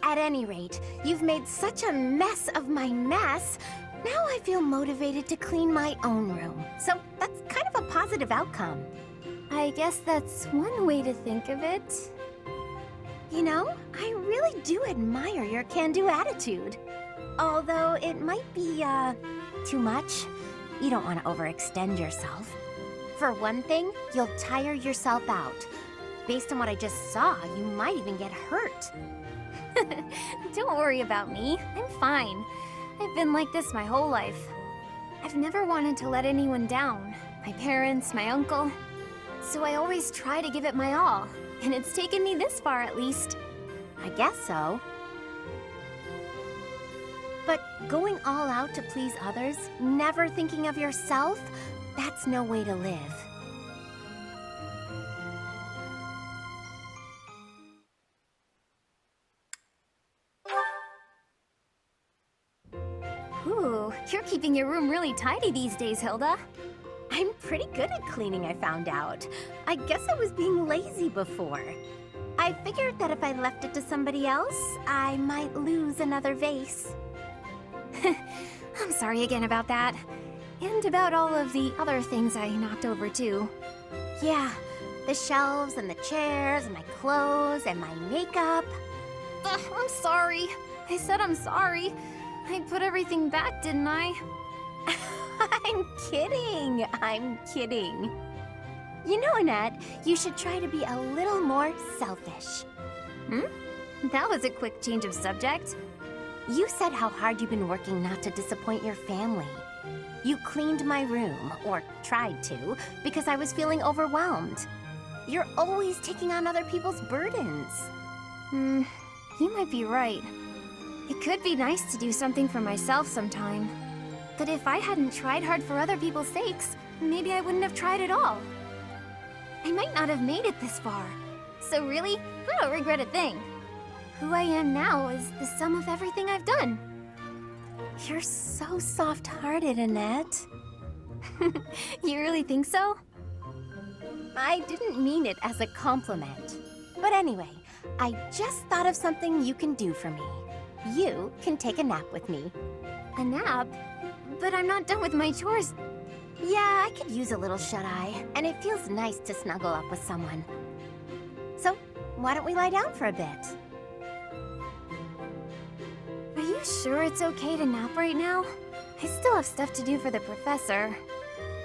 At any rate, you've made such a mess of my mess. Now I feel motivated to clean my own room. So that's kind of a positive outcome. I guess that's one way to think of it. You know, I really do admire your can-do attitude. Although it might be, too much. You don't want to overextend yourself. For one thing, you'll tire yourself out. Based on what I just saw, you might even get hurt. Don't worry about me. I'm fine. I've been like this my whole life. I've never wanted to let anyone down. My parents, my uncle. So I always try to give it my all. And it's taken me this far, at least. I guess so. But going all out to please others, never thinking of yourself, that's no way to live. Ooh, you're keeping your room really tidy these days, Hilda. I'm pretty good at cleaning, I found out. I guess I was being lazy before. I figured that if I left it to somebody else, I might lose another vase. I'm sorry again about that. And about all of the other things I knocked over, too. Yeah, the shelves and the chairs and my clothes and my makeup. Ugh, I'm sorry. I said I'm sorry. I put everything back, didn't I? I'm kidding. I'm kidding. You know, Annette, you should try to be a little more selfish. That was a quick change of subject. You said how hard you've been working not to disappoint your family. You cleaned my room, or tried to, because I was feeling overwhelmed. You're always taking on other people's burdens. You might be right. It could be nice to do something for myself sometime. But if I hadn't tried hard for other people's sakes, maybe I wouldn't have tried at all. I might not have made it this far. So really, I don't regret a thing. Who I am now is the sum of everything I've done. You're so soft-hearted, Annette. You really think so? I didn't mean it as a compliment. But anyway, I just thought of something you can do for me. You can take a nap with me. A nap? But I'm not done with my chores. Yeah, I could use a little shut-eye, and it feels nice to snuggle up with someone. So, why don't we lie down for a bit? Are you sure it's okay to nap right now? I still have stuff to do for the professor.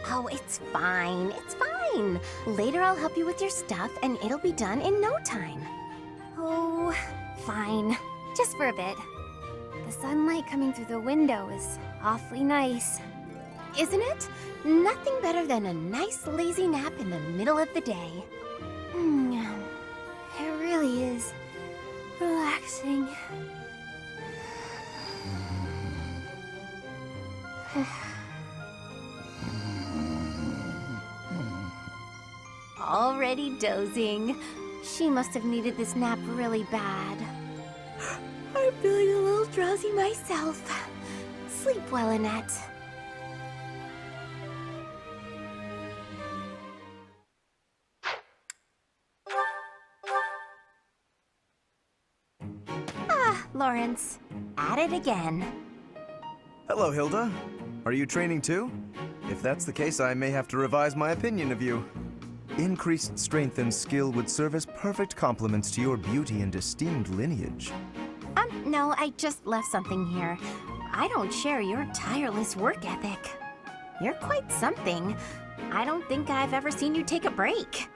Oh, it's fine. It's fine. Later I'll help you with your stuff, and it'll be done in no time. Oh, fine. Just for a bit. The sunlight coming through the window is awfully nice. Isn't it? Nothing better than a nice lazy nap in the middle of the day. It really is relaxing. Already dozing. She must have needed this nap really bad. I'm feeling a little drowsy myself. Sleep well, Annette. Lorenz, at it again. Hello, Hilda. Are you training too? If that's the case, I may have to revise my opinion of you. Increased strength and skill would serve as perfect complements to your beauty and esteemed lineage. No, I just left something here. I don't share your tireless work ethic. You're quite something. I don't think I've ever seen you take a break.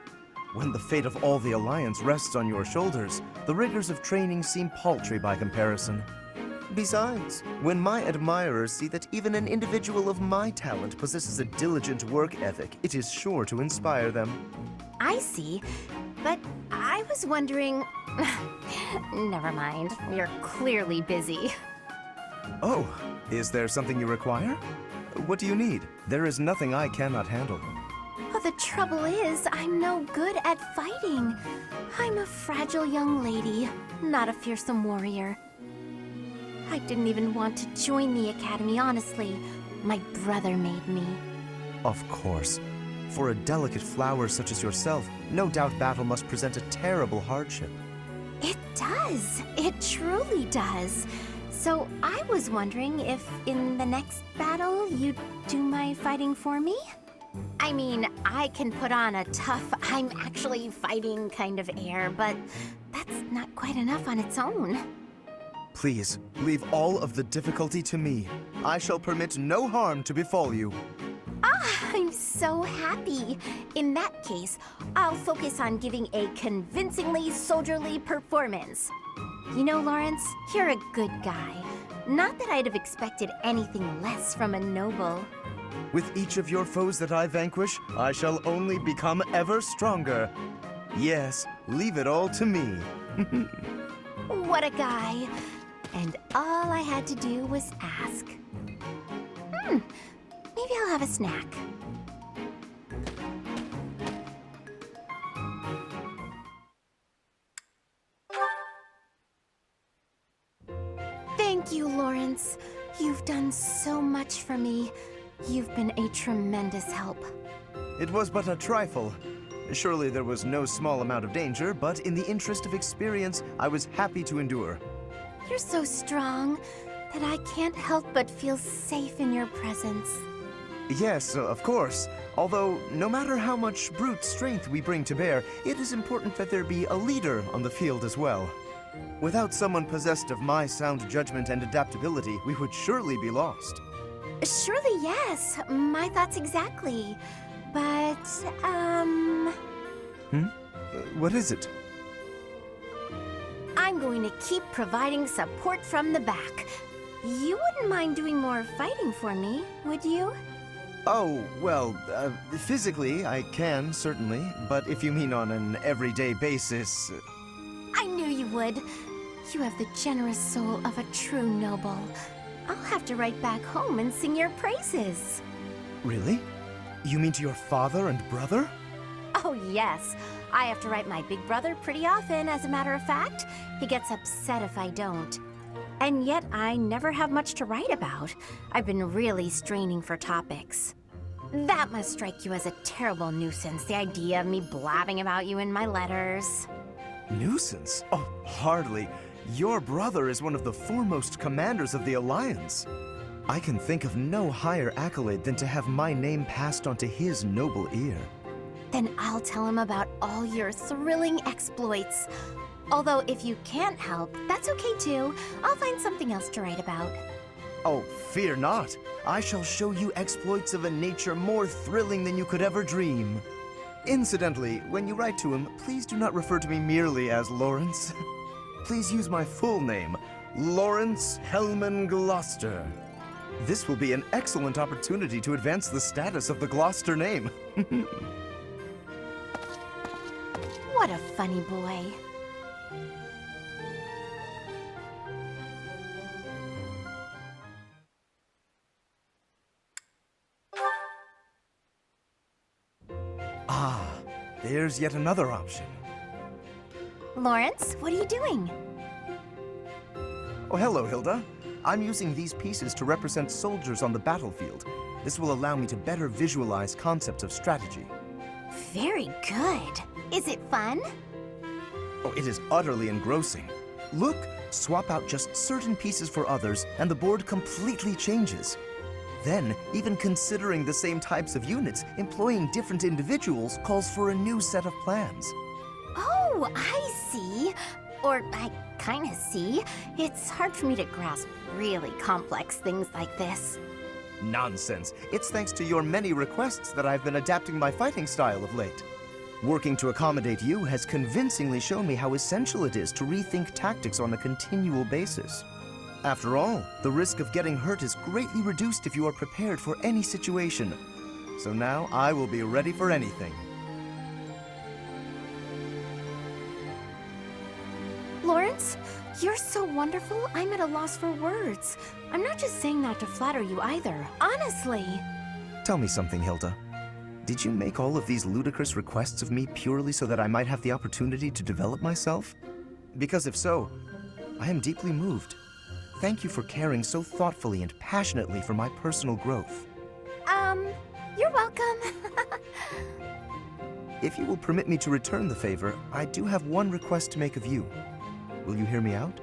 When the fate of all the Alliance rests on your shoulders, the rigors of training seem paltry by comparison. Besides, when my admirers see that even an individual of my talent possesses a diligent work ethic, it is sure to inspire them. I see, but I was wondering... Never mind, you're clearly busy. Oh, is there something you require? What do you need? There is nothing I cannot handle. Well, the trouble is, I'm no good at fighting. I'm a fragile young lady, not a fearsome warrior. I didn't even want to join the academy, honestly. My brother made me. Of course. For a delicate flower such as yourself, no doubt battle must present a terrible hardship. It does. It truly does. So I was wondering if in the next battle you'd do my fighting for me? I mean, I can put on a tough, I'm actually fighting kind of air, but that's not quite enough on its own. Please, leave all of the difficulty to me. I shall permit no harm to befall you. I'm so happy. In that case, I'll focus on giving a convincingly soldierly performance. You know, Lorenz, you're a good guy. Not that I'd have expected anything less from a noble. With each of your foes that I vanquish, I shall only become ever stronger. Yes, leave it all to me. What a guy. And all I had to do was ask. Maybe I'll have a snack. Thank you, Lorenz. You've done so much for me. You've been a tremendous help. It was but a trifle. Surely there was no small amount of danger, but in the interest of experience, I was happy to endure. You're so strong that I can't help but feel safe in your presence. Yes, of course. Although, no matter how much brute strength we bring to bear, it is important that there be a leader on the field as well. Without someone possessed of my sound judgment and adaptability, we would surely be lost. Surely, yes. My thoughts exactly. But, What is it? I'm going to keep providing support from the back. You wouldn't mind doing more fighting for me, would you? Oh, well, physically, I can, certainly. But if you mean on an everyday basis... I knew you would. You have the generous soul of a true noble. I'll have to write back home and sing your praises. Really? You mean to your father and brother? Oh, yes. I have to write my big brother pretty often, as a matter of fact. He gets upset if I don't. And yet, I never have much to write about. I've been really straining for topics. That must strike you as a terrible nuisance, the idea of me blabbing about you in my letters. Nuisance? Oh, hardly. Your brother is one of the foremost commanders of the Alliance. I can think of no higher accolade than to have my name passed on to his noble ear. Then I'll tell him about all your thrilling exploits. Although if you can't help, that's okay too. I'll find something else to write about. Oh, fear not. I shall show you exploits of a nature more thrilling than you could ever dream. Incidentally, when you write to him, please do not refer to me merely as Lorenz. Please use my full name, Lorenz Hellman Gloucester. This will be an excellent opportunity to advance the status of the Gloucester name. What a funny boy. Ah, there's yet another option. Lorenz, what are you doing? Oh, hello, Hilda. I'm using these pieces to represent soldiers on the battlefield. This will allow me to better visualize concepts of strategy. Very good. Is it fun? Oh, it is utterly engrossing. Look, swap out just certain pieces for others, and the board completely changes. Then, even considering the same types of units, employing different individuals calls for a new set of plans. Oh, I see. Or I kind of see. It's hard for me to grasp really complex things like this. Nonsense. It's thanks to your many requests that I've been adapting my fighting style of late. Working to accommodate you has convincingly shown me how essential it is to rethink tactics on a continual basis. After all, the risk of getting hurt is greatly reduced if you are prepared for any situation. So now I will be ready for anything. Lorenz, you're so wonderful, I'm at a loss for words. I'm not just saying that to flatter you either, honestly. Tell me something, Hilda. Did you make all of these ludicrous requests of me purely so that I might have the opportunity to develop myself? Because if so, I am deeply moved. Thank you for caring so thoughtfully and passionately for my personal growth. You're welcome. If you will permit me to return the favor, I do have one request to make of you. Will you hear me out?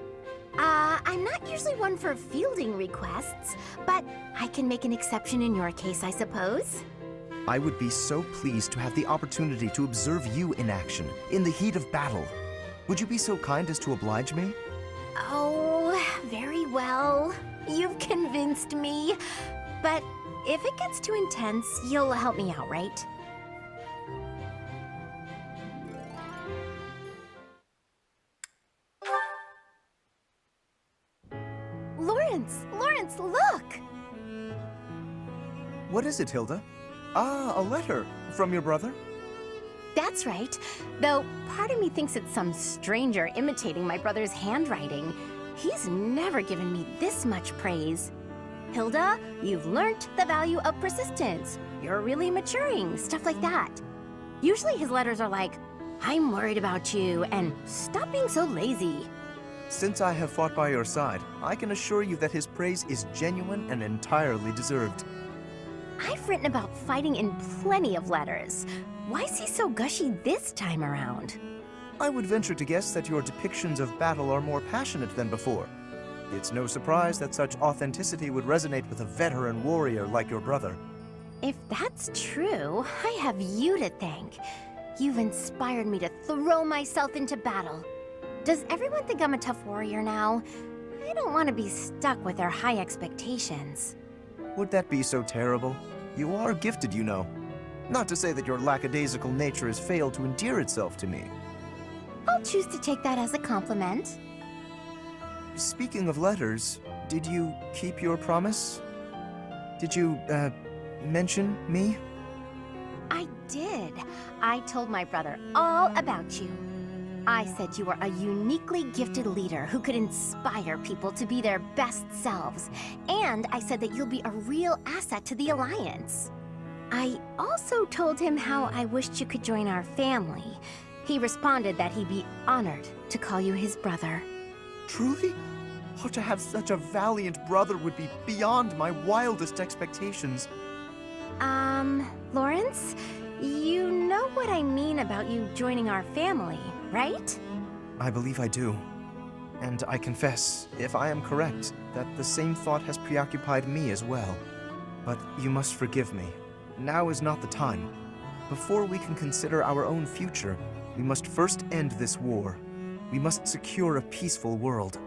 I'm not usually one for fielding requests, but I can make an exception in your case, I suppose. I would be so pleased to have the opportunity to observe you in action, in the heat of battle. Would you be so kind as to oblige me? Oh, very well. You've convinced me. But if it gets too intense, you'll help me out, right? Lorenz, look! What is it, Hilda? Ah, a letter from your brother? That's right. Though part of me thinks it's some stranger imitating my brother's handwriting. He's never given me this much praise. Hilda, you've learnt the value of persistence. You're really maturing, stuff like that. Usually his letters are like, I'm worried about you, and stop being so lazy. Since I have fought by your side, I can assure you that his praise is genuine and entirely deserved. I've written about fighting in plenty of letters. Why is he so gushy this time around? I would venture to guess that your depictions of battle are more passionate than before. It's no surprise that such authenticity would resonate with a veteran warrior like your brother. If that's true, I have you to thank. You've inspired me to throw myself into battle. Does everyone think I'm a tough warrior now? I don't want to be stuck with their high expectations. Would that be so terrible? You are gifted, you know. Not to say that your lackadaisical nature has failed to endear itself to me. I'll choose to take that as a compliment. Speaking of letters, did you keep your promise? Did you, mention me? I did. I told my brother all about you. I said you were a uniquely gifted leader who could inspire people to be their best selves. And I said that you'll be a real asset to the Alliance. I also told him how I wished you could join our family. He responded that he'd be honored to call you his brother. Truly? Oh, to have such a valiant brother would be beyond my wildest expectations. Lorenz, you know what I mean about you joining our family, right? I believe I do. And I confess, if I am correct, that the same thought has preoccupied me as well. But you must forgive me. Now is not the time. Before we can consider our own future, we must first end this war. We must secure a peaceful world.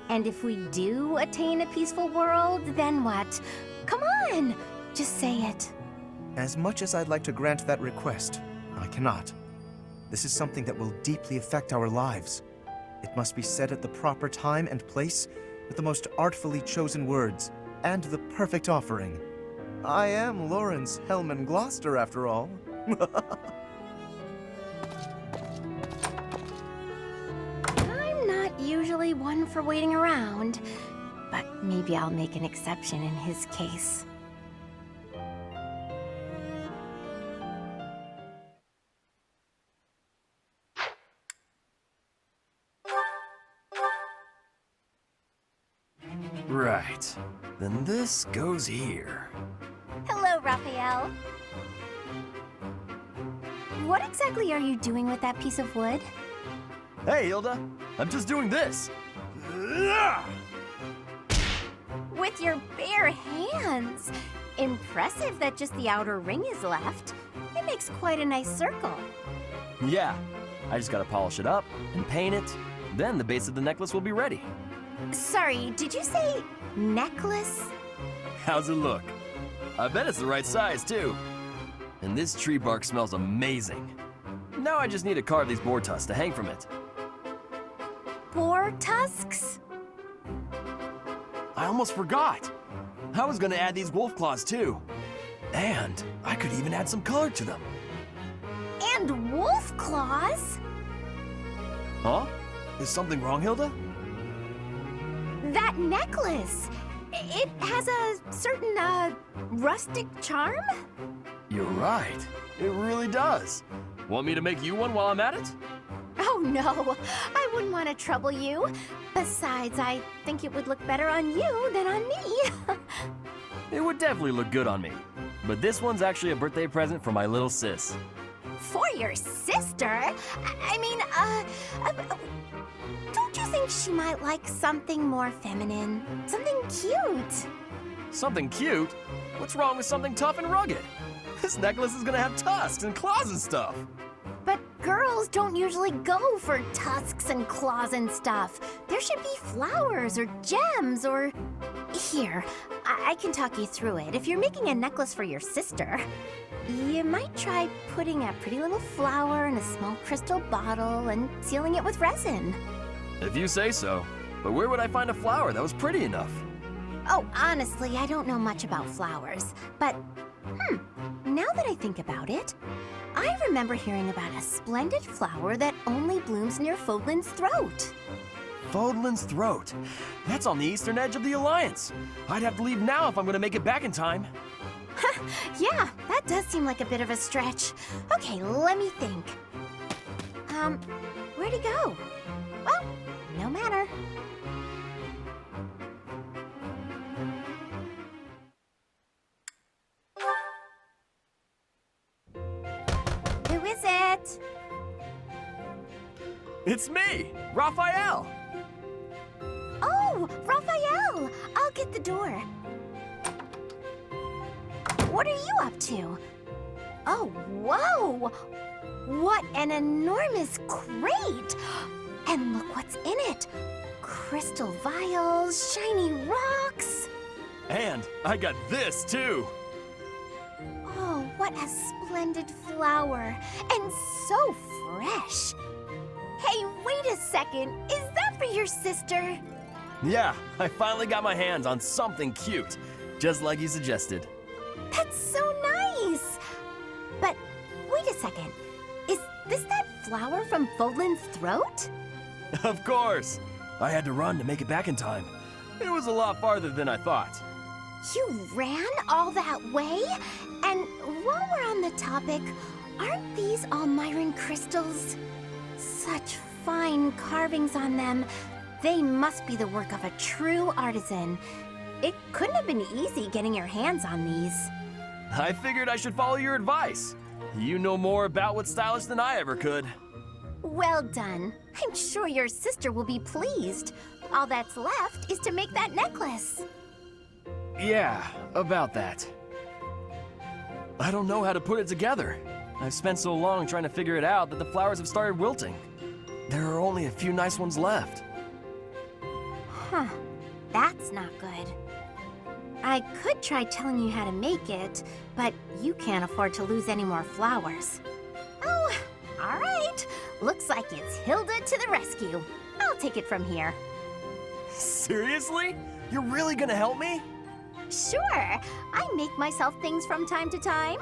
And if we do attain a peaceful world, then what? Come on! Just say it. As much as I'd like to grant that request, I cannot. This is something that will deeply affect our lives. It must be said at the proper time and place, with the most artfully chosen words, and the perfect offering. I am Lorenz Hellman Gloucester, after all. I'm not usually one for waiting around, but maybe I'll make an exception in his case. Right. Then this goes here. Hello, Raphael. What exactly are you doing with that piece of wood? Hey, Hilda. I'm just doing this. With your bare hands. Impressive that just the outer ring is left. It makes quite a nice circle. Yeah. I just gotta polish it up and paint it. Then the base of the necklace will be ready. Sorry, did you say necklace? How's it look? I bet it's the right size, too. And this tree bark smells amazing. Now I just need to carve these boar tusks to hang from it. Boar tusks? I almost forgot. I was gonna add these wolf claws, too. And I could even add some color to them. And wolf claws? Huh? Is something wrong, Hilda? That necklace! It has a certain, rustic charm? You're right. It really does. Want me to make you one while I'm at it? Oh no, I wouldn't want to trouble you. Besides, I think it would look better on you than on me. It would definitely look good on me. But this one's actually a birthday present for my little sis. For your sister? Don't you think she might like something more feminine? Something cute? Something cute? What's wrong with something tough and rugged? This necklace is gonna have tusks and claws and stuff. But girls don't usually go for tusks and claws and stuff. There should be flowers or gems or... Here, I can talk you through it. If you're making a necklace for your sister, you might try putting a pretty little flower in a small crystal bottle and sealing it with resin. If you say so. But where would I find a flower that was pretty enough? Oh, honestly, I don't know much about flowers, but, now that I think about it, I remember hearing about a splendid flower that only blooms near Fodlan's throat. Fodlan's throat. That's on the eastern edge of the Alliance. I'd have to leave now if I'm gonna make it back in time. Yeah, that does seem like a bit of a stretch. Okay, let me think. Where'd he go? Well, no matter. Who is it? It's me, Raphael. Oh, Raphael! I'll get the door. What are you up to? Oh, whoa! What an enormous crate! And look what's in it. Crystal vials, shiny rocks. And I got this too. Oh, what a splendid flower. And so fresh. Hey, wait a second. Is that for your sister? Yeah, I finally got my hands on something cute, just like you suggested. That's so nice. But wait a second. Is this that flower from Fodlan's throat? Of course. I had to run to make it back in time. It was a lot farther than I thought. You ran all that way? And while we're on the topic, aren't these all Myron crystals? Such fine carvings on them. They must be the work of a true artisan. It couldn't have been easy getting your hands on these. I figured I should follow your advice. You know more about what's stylish than I ever could. Well done. I'm sure your sister will be pleased. All that's left is to make that necklace. Yeah, about that. I don't know how to put it together. I've spent so long trying to figure it out that the flowers have started wilting. There are only a few nice ones left. Huh. That's not good. I could try telling you how to make it, but you can't afford to lose any more flowers. Oh, all right. Looks like it's Hilda to the rescue. I'll take it from here. Seriously? You're really gonna help me? Sure, I make myself things from time to time,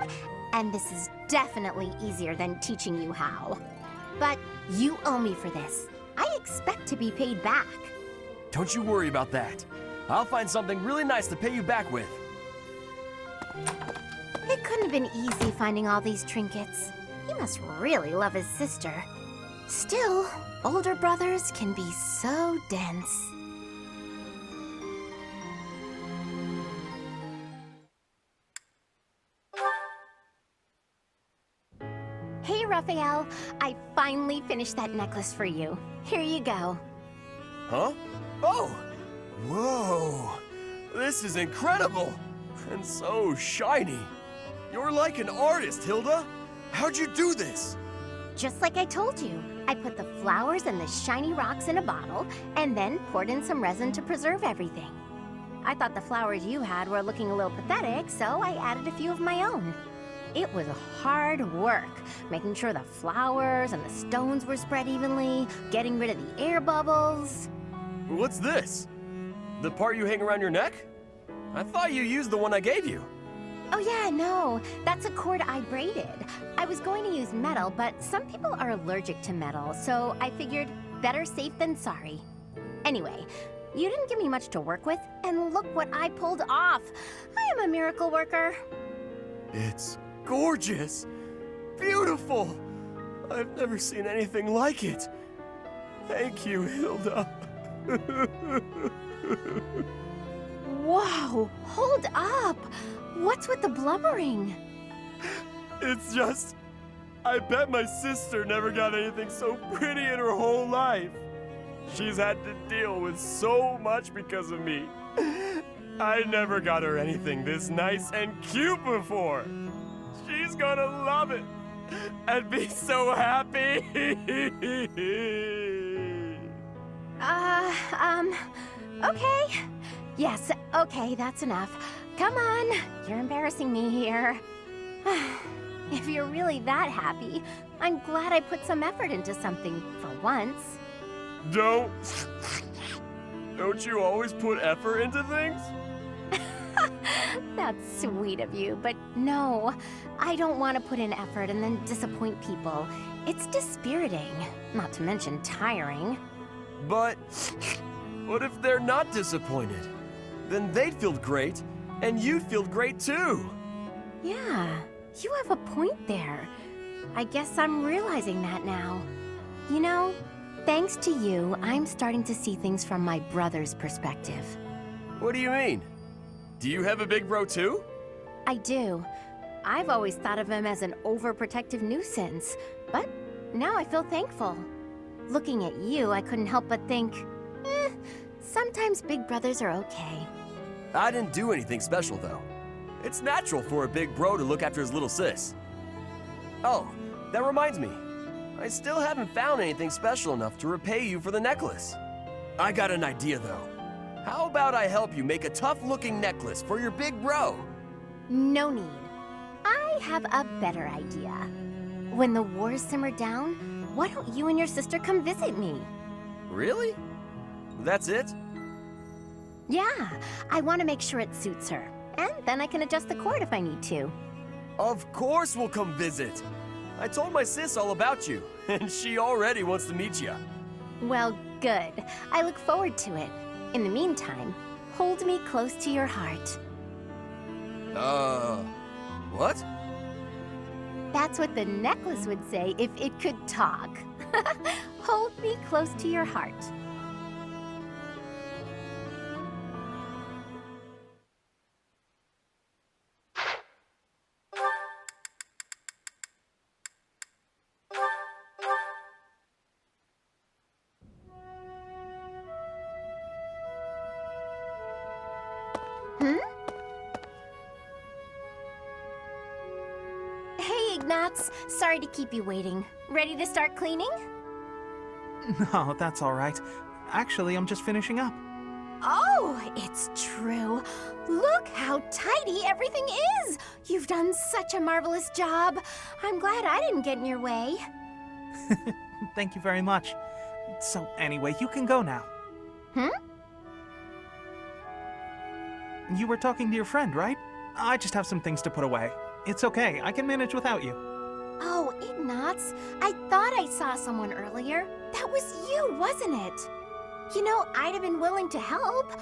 and this is definitely easier than teaching you how. But you owe me for this. I expect to be paid back. Don't you worry about that. I'll find something really nice to pay you back with. It couldn't have been easy finding all these trinkets. He must really love his sister. Still, older brothers can be so dense. Hey, Raphael. I finally finished that necklace for you. Here you go. Huh? Oh! Whoa! This is incredible! And so shiny. You're like an artist, Hilda. How'd you do this? Just like I told you, I put the flowers and the shiny rocks in a bottle, and then poured in some resin to preserve everything. I thought the flowers you had were looking a little pathetic, so I added a few of my own. It was hard work, making sure the flowers and the stones were spread evenly, getting rid of the air bubbles. What's this? The part you hang around your neck? I thought you used the one I gave you. Oh yeah, no, that's a cord I braided. I was going to use metal, but some people are allergic to metal, so I figured better safe than sorry. Anyway, you didn't give me much to work with, and look what I pulled off. I am a miracle worker. It's gorgeous. Beautiful. I've never seen anything like it. Thank you, Hilda. Whoa, hold up. What's with the blubbering? It's just, I bet my sister never got anything so pretty in her whole life. She's had to deal with so much because of me. I never got her anything this nice and cute before. She's gonna love it and be so happy. Okay. Yes, okay, that's enough. Come on, you're embarrassing me here. If you're really that happy, I'm glad I put some effort into something for once. Don't you always put effort into things? That's sweet of you, but no, I don't want to put in effort and then disappoint people. It's dispiriting, not to mention tiring. But what if they're not disappointed? Then they'd feel great, and you'd feel great too. Yeah, you have a point there. I guess I'm realizing that now. You know, thanks to you, I'm starting to see things from my brother's perspective. What do you mean? Do you have a big bro too? I do. I've always thought of him as an overprotective nuisance, but now I feel thankful. Looking at you, I couldn't help but think, sometimes big brothers are okay. I didn't do anything special, though. It's natural for a big bro to look after his little sis. Oh, that reminds me. I still haven't found anything special enough to repay you for the necklace. I got an idea, though. How about I help you make a tough-looking necklace for your big bro? No need. I have a better idea. When the wars simmer down, why don't you and your sister come visit me? Really? That's it? Yeah, I want to make sure it suits her. And then I can adjust the cord if I need to. Of course we'll come visit. I told my sis all about you, and she already wants to meet you. Well, good. I look forward to it. In the meantime, hold me close to your heart. What? That's what the necklace would say if it could talk. Hold me close to your heart. Hey, Ignatz. Sorry to keep you waiting. Ready to start cleaning? No, that's all right. Actually, I'm just finishing up. Oh, it's true. Look how tidy everything is. You've done such a marvelous job. I'm glad I didn't get in your way. Thank you very much. So anyway, you can go now. You were talking to your friend, right? I just have some things to put away. It's okay, I can manage without you. Oh, Ignatz, I thought I saw someone earlier. That was you, wasn't it? You know, I'd have been willing to help.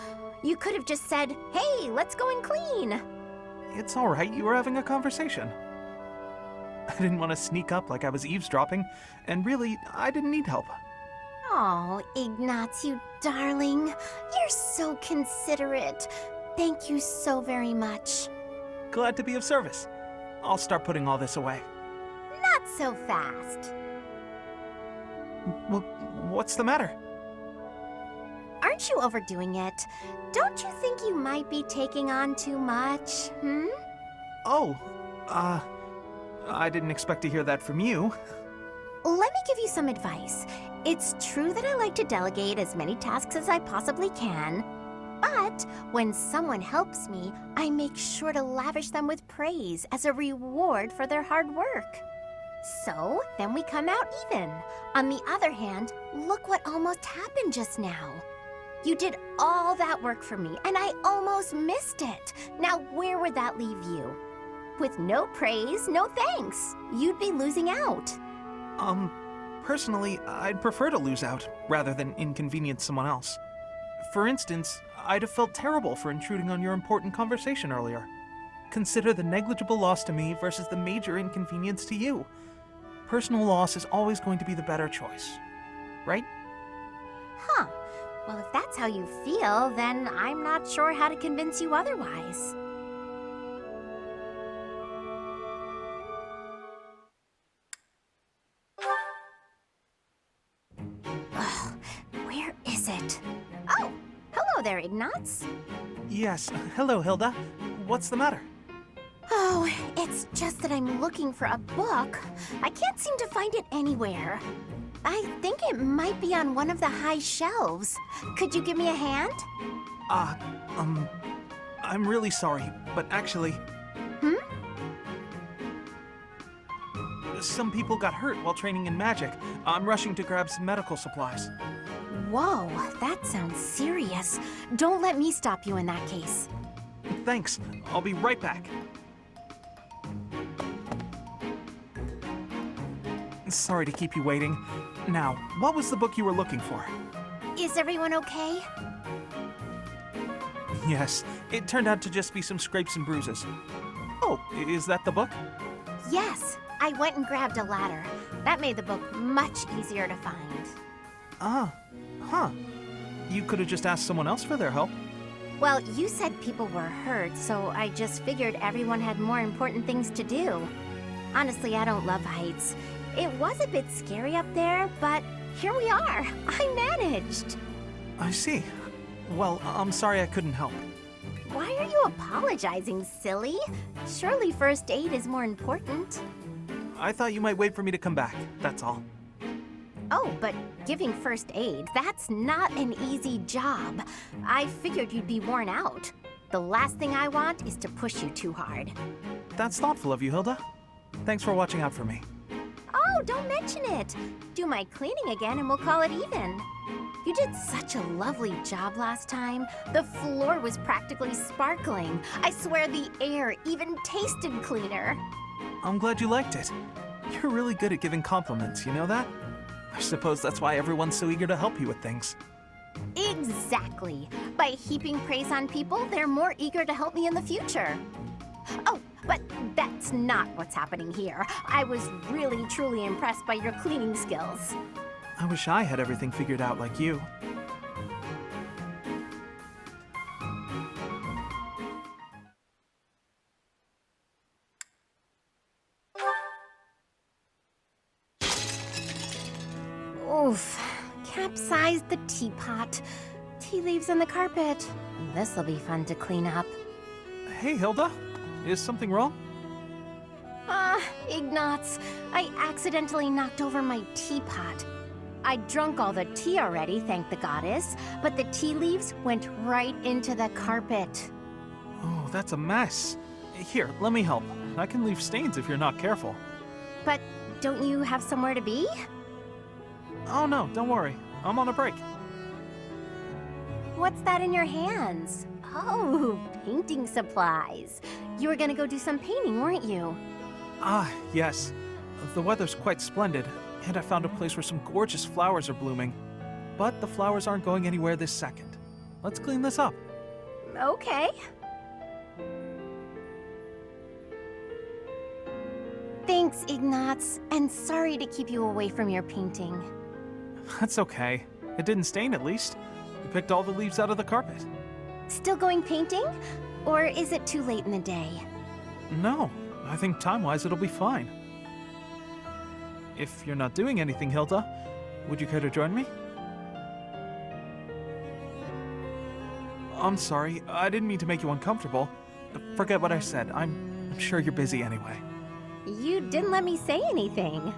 You could have just said, hey, let's go and clean. It's alright, you were having a conversation. I didn't want to sneak up like I was eavesdropping, and really, I didn't need help. Oh, Ignatz, you darling. You're so considerate. Thank you so very much. Glad to be of service. I'll start putting all this away. Not so fast. Well, what's the matter? Aren't you overdoing it? Don't you think you might be taking on too much, Oh, I didn't expect to hear that from you. Let me give you some advice. It's true that I like to delegate as many tasks as I possibly can, but when someone helps me, I make sure to lavish them with praise as a reward for their hard work. So, then we come out even. On the other hand, look what almost happened just now. You did all that work for me, and I almost missed it. Now, where would that leave you? With no praise, no thanks. You'd be losing out. Personally, I'd prefer to lose out, rather than inconvenience someone else. For instance, I'd have felt terrible for intruding on your important conversation earlier. Consider the negligible loss to me versus the major inconvenience to you. Personal loss is always going to be the better choice. Right? Huh. Well, if that's how you feel, then I'm not sure how to convince you otherwise. Ugh, where is it? Oh, hello there, Ignatz. Yes, hello, Hilda. What's the matter? Oh, it's just that I'm looking for a book. I can't seem to find it anywhere. I think it might be on one of the high shelves. Could you give me a hand? I'm really sorry, but actually... Some people got hurt while training in magic. I'm rushing to grab some medical supplies. Whoa, that sounds serious. Don't let me stop you in that case. Thanks. I'll be right back. Sorry to keep you waiting. Now, what was the book you were looking for? Is everyone okay? Yes, it turned out to just be some scrapes and bruises. Oh, is that the book? Yes, I went and grabbed a ladder. That made the book much easier to find. You could have just asked someone else for their help. Well, you said people were hurt, so I just figured everyone had more important things to do. Honestly, I don't love heights. It was a bit scary up there, but here we are. I managed. I see. Well, I'm sorry I couldn't help. Why are you apologizing, silly? Surely first aid is more important. I thought you might wait for me to come back, that's all. Oh, but giving first aid, that's not an easy job. I figured you'd be worn out. The last thing I want is to push you too hard. That's thoughtful of you, Hilda. Thanks for watching out for me. Oh, don't mention it. Do my cleaning again and we'll call it even. You did such a lovely job last time. The floor was practically sparkling. I swear the air even tasted cleaner. I'm glad you liked it. You're really good at giving compliments, you know that? I suppose that's why everyone's so eager to help you with things. Exactly. By heaping praise on people, they're more eager to help me in the future. Oh, but that's not what's happening here. I was really, truly impressed by your cleaning skills. I wish I had everything figured out like you. Oof. Capsized the teapot. Tea leaves on the carpet. This'll be fun to clean up. Hey, Hilda. Is something wrong? Ignatz. I accidentally knocked over my teapot. I'd drunk all the tea already, thank the goddess, but the tea leaves went right into the carpet. Oh, that's a mess. Here, let me help. I can leave stains if you're not careful. But don't you have somewhere to be? Oh no, don't worry. I'm on a break. What's that in your hands? Oh, painting supplies. You were gonna go do some painting, weren't you? Ah, yes. The weather's quite splendid, and I found a place where some gorgeous flowers are blooming. But the flowers aren't going anywhere this second. Let's clean this up. Okay. Thanks, Ignatz, and sorry to keep you away from your painting. That's okay. It didn't stain, at least. We picked all the leaves out of the carpet. Still going painting? Or is it too late in the day? No, I think time-wise it'll be fine. If you're not doing anything, Hilda, would you care to join me? I'm sorry, I didn't mean to make you uncomfortable. Forget what I said. I'm sure you're busy anyway. You didn't let me say anything.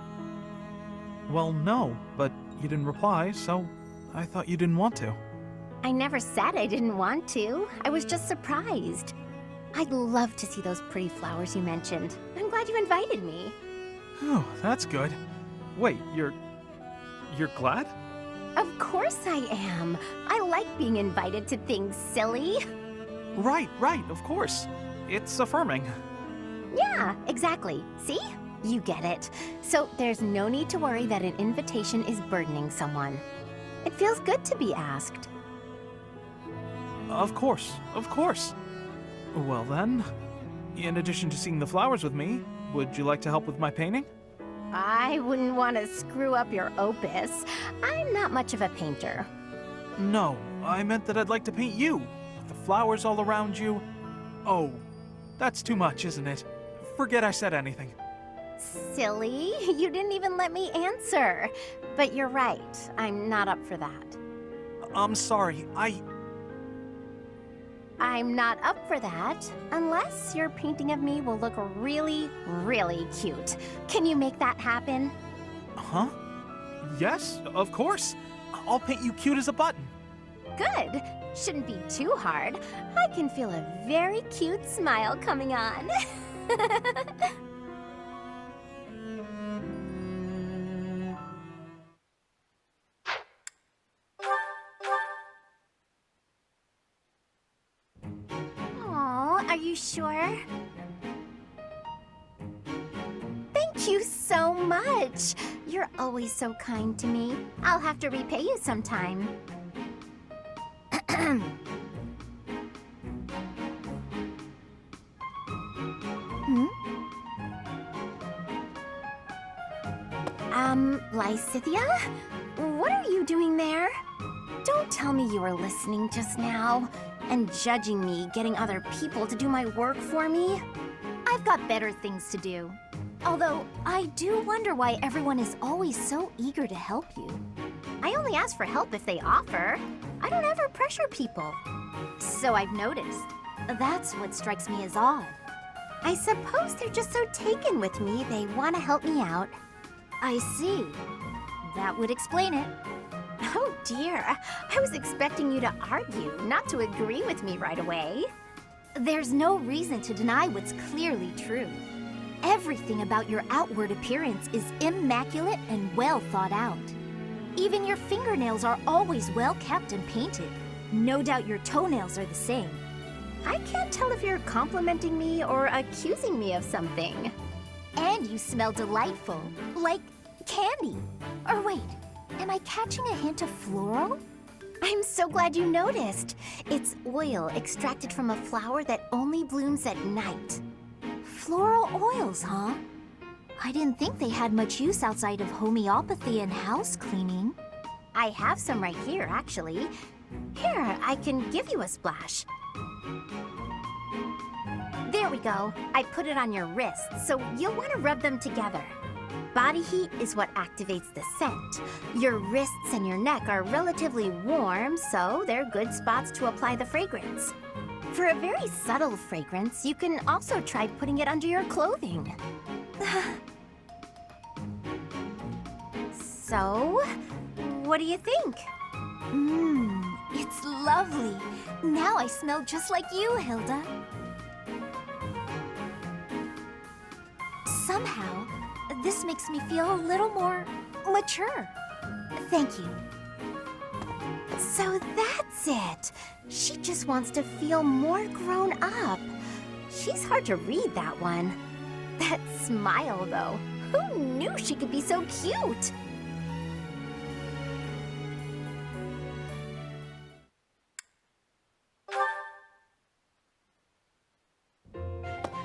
Well, no, but you didn't reply, so I thought you didn't want to. I never said I didn't want to. I was just surprised. I'd love to see those pretty flowers you mentioned. I'm glad you invited me. Oh, that's good. Wait, you're glad? Of course I am. I like being invited to things, silly. Right, of course. It's affirming. Yeah, exactly. See? You get it. So there's no need to worry that an invitation is burdening someone. It feels good to be asked. Of course. Well then, in addition to seeing the flowers with me, would you like to help with my painting? I wouldn't want to screw up your opus. I'm not much of a painter. No, I meant that I'd like to paint you, with the flowers all around you. Oh, that's too much, isn't it? Forget I said anything. Silly, you didn't even let me answer. But you're right, I'm not up for that. I'm sorry, I'm not up for that, unless your painting of me will look really, really cute. Can you make that happen? Huh? Yes, of course. I'll paint you cute as a button. Good. Shouldn't be too hard. I can feel a very cute smile coming on. Are you sure? Thank you so much. You're always so kind to me. I'll have to repay you sometime. Lysithea? What are you doing there? Don't tell me you were listening just now and judging me getting other people to do my work for me. I've got better things to do. Although, I do wonder why everyone is always so eager to help you. I only ask for help if they offer. I don't ever pressure people. So I've noticed. That's what strikes me as odd. I suppose they're just so taken with me they want to help me out. I see. That would explain it. Oh dear, I was expecting you to argue, not to agree with me right away. There's no reason to deny what's clearly true. Everything about your outward appearance is immaculate and well thought out. Even your fingernails are always well kept and painted. No doubt your toenails are the same. I can't tell if you're complimenting me or accusing me of something. And you smell delightful, like candy. Or wait, am I catching a hint of floral? I'm so glad you noticed. It's oil extracted from a flower that only blooms at night. Floral oils, huh? I didn't think they had much use outside of homeopathy and house cleaning. I have some right here, actually. Here, I can give you a splash. There we go. I put it on your wrists, so you'll want to rub them together. Body heat is what activates the scent. Your wrists and your neck are relatively warm, so they're good spots to apply the fragrance. For a very subtle fragrance, you can also try putting it under your clothing. So, what do you think? It's lovely. Now I smell just like you, Hilda. Somehow, this makes me feel a little more mature. Thank you. So that's it. She just wants to feel more grown up. She's hard to read, that one. That smile, though. Who knew she could be so cute?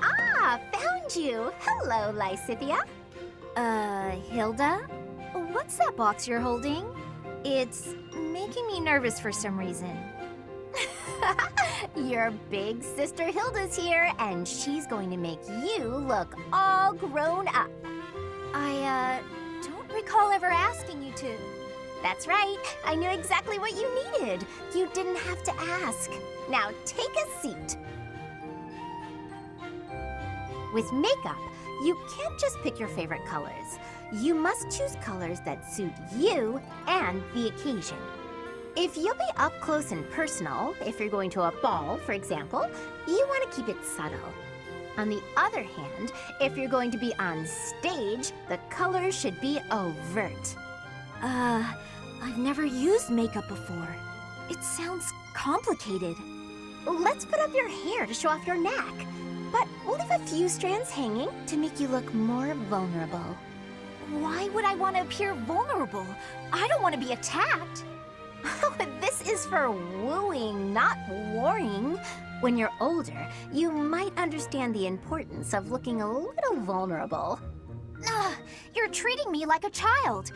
Ah, found you. Hello, Lysithea. Hilda? What's that box you're holding? It's making me nervous for some reason. Your big sister Hilda's here, and she's going to make you look all grown up. I, don't recall ever asking you to. That's right. I knew exactly what you needed. You didn't have to ask. Now take a seat. With makeup, you can't just pick your favorite colors. You must choose colors that suit you and the occasion. If you'll be up close and personal, if you're going to a ball, for example, you want to keep it subtle. On the other hand, if you're going to be on stage, the colors should be overt. I've never used makeup before. It sounds complicated. Let's put up your hair to show off your neck. But we'll leave a few strands hanging to make you look more vulnerable. Why would I want to appear vulnerable? I don't want to be attacked. Oh, this is for wooing, not warring. When you're older, you might understand the importance of looking a little vulnerable. You're treating me like a child.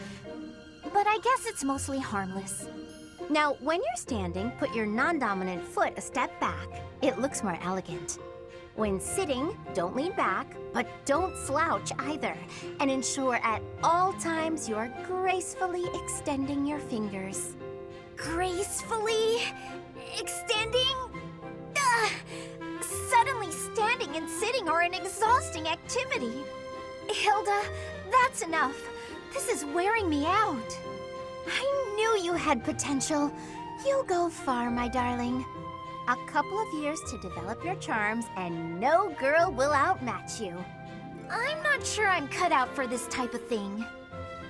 But I guess it's mostly harmless. Now, when you're standing, put your non-dominant foot a step back. It looks more elegant. When sitting, don't lean back, but don't slouch either. And ensure at all times you're gracefully extending your fingers. Gracefully extending? Suddenly standing and sitting are an exhausting activity. Hilda, that's enough. This is wearing me out. I knew you had potential. You'll go far, my darling. A couple of years to develop your charms, and no girl will outmatch you. I'm not sure I'm cut out for this type of thing.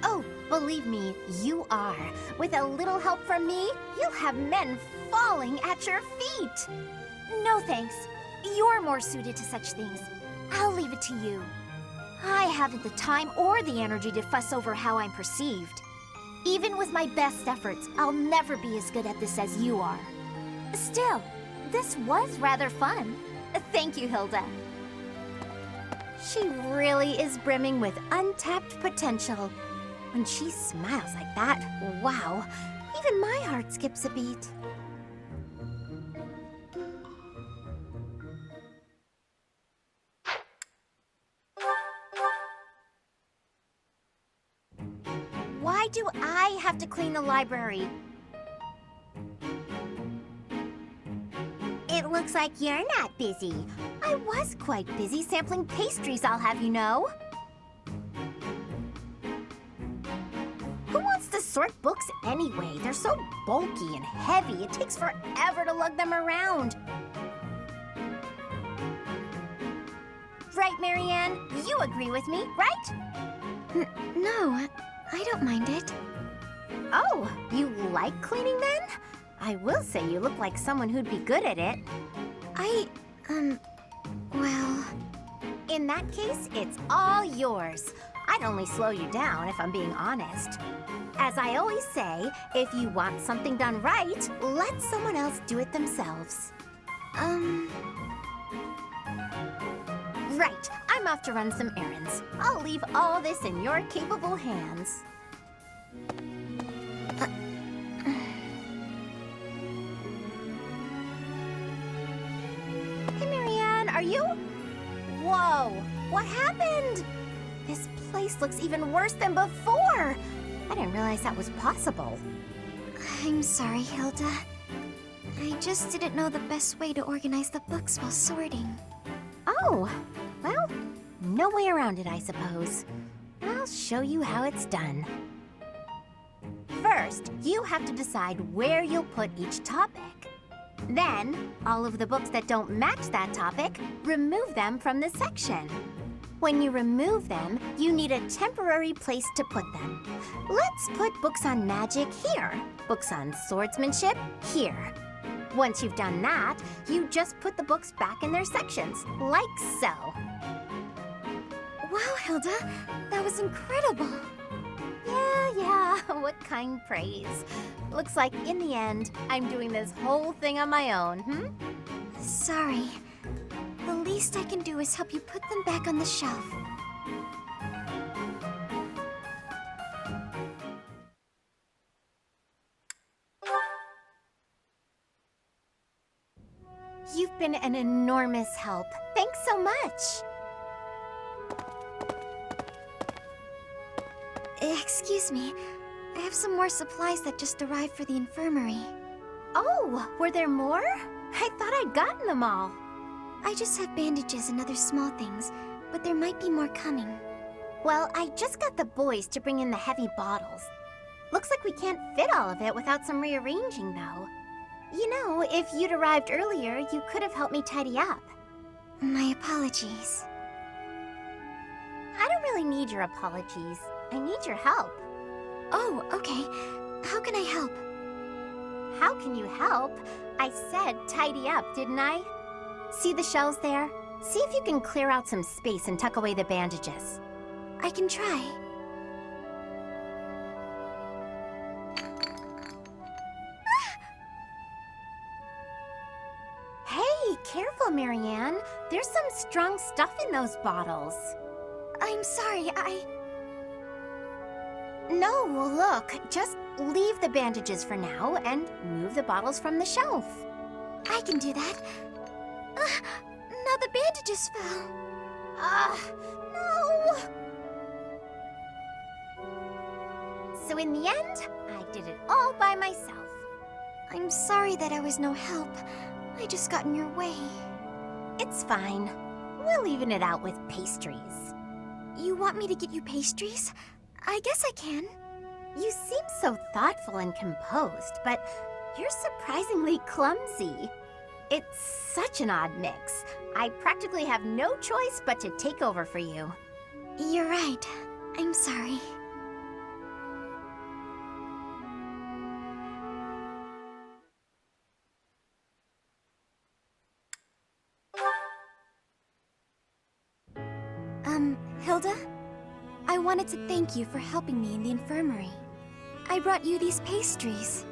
Oh, believe me, you are. With a little help from me, you'll have men falling at your feet. No thanks. You're more suited to such things. I'll leave it to you. I haven't the time or the energy to fuss over how I'm perceived. Even with my best efforts, I'll never be as good at this as you are. Still, this was rather fun. Thank you, Hilda. She really is brimming with untapped potential. When she smiles like that, wow, even my heart skips a beat. Why do I have to clean the library? It looks like you're not busy. I was quite busy sampling pastries, I'll have you know. Who wants to sort books anyway? They're so bulky and heavy, it takes forever to lug them around. Right, Marianne? You agree with me, right? No, I don't mind it. Oh, you like cleaning then? I will say you look like someone who'd be good at it. Well... In that case, it's all yours. I'd only slow you down if I'm being honest. As I always say, if you want something done right, let someone else do it themselves. Right, I'm off to run some errands. I'll leave all this in your capable hands. Hey, Marianne, are you? Whoa, what happened? This place looks even worse than before. I didn't realize that was possible. I'm sorry, Hilda. I just didn't know the best way to organize the books while sorting. Oh, well, no way around it, I suppose. I'll show you how it's done. First, you have to decide where you'll put each topic. Then, all of the books that don't match that topic, remove them from the section. When you remove them, you need a temporary place to put them. Let's put books on magic here. Books on swordsmanship here. Once you've done that, you just put the books back in their sections, like so. Wow, Hilda, that was incredible. Yeah, what kind praise. Looks like in the end, I'm doing this whole thing on my own, Sorry. The least I can do is help you put them back on the shelf. You've been an enormous help. Thanks so much. Excuse me. I have some more supplies that just arrived for the infirmary. Oh, were there more? I thought I'd gotten them all. I just have bandages and other small things, but there might be more coming. Well, I just got the boys to bring in the heavy bottles. Looks like we can't fit all of it without some rearranging, though. You know, if you'd arrived earlier, you could have helped me tidy up. My apologies. I don't really need your apologies. I need your help. Oh, okay. How can I help? How can you help? I said tidy up, didn't I? See the shelves there? See if you can clear out some space and tuck away the bandages. I can try. Hey, careful, Marianne. There's some strong stuff in those bottles. I'm sorry, No, look, just leave the bandages for now and move the bottles from the shelf. I can do that. Now the bandages fell. No! So in the end, I did it all by myself. I'm sorry that I was no help. I just got in your way. It's fine. We'll even it out with pastries. You want me to get you pastries? I guess I can. You seem so thoughtful and composed, but you're surprisingly clumsy. It's such an odd mix. I practically have no choice but to take over for you. You're right. I'm sorry. Hilda? I wanted to thank you for helping me in the infirmary. I brought you these pastries.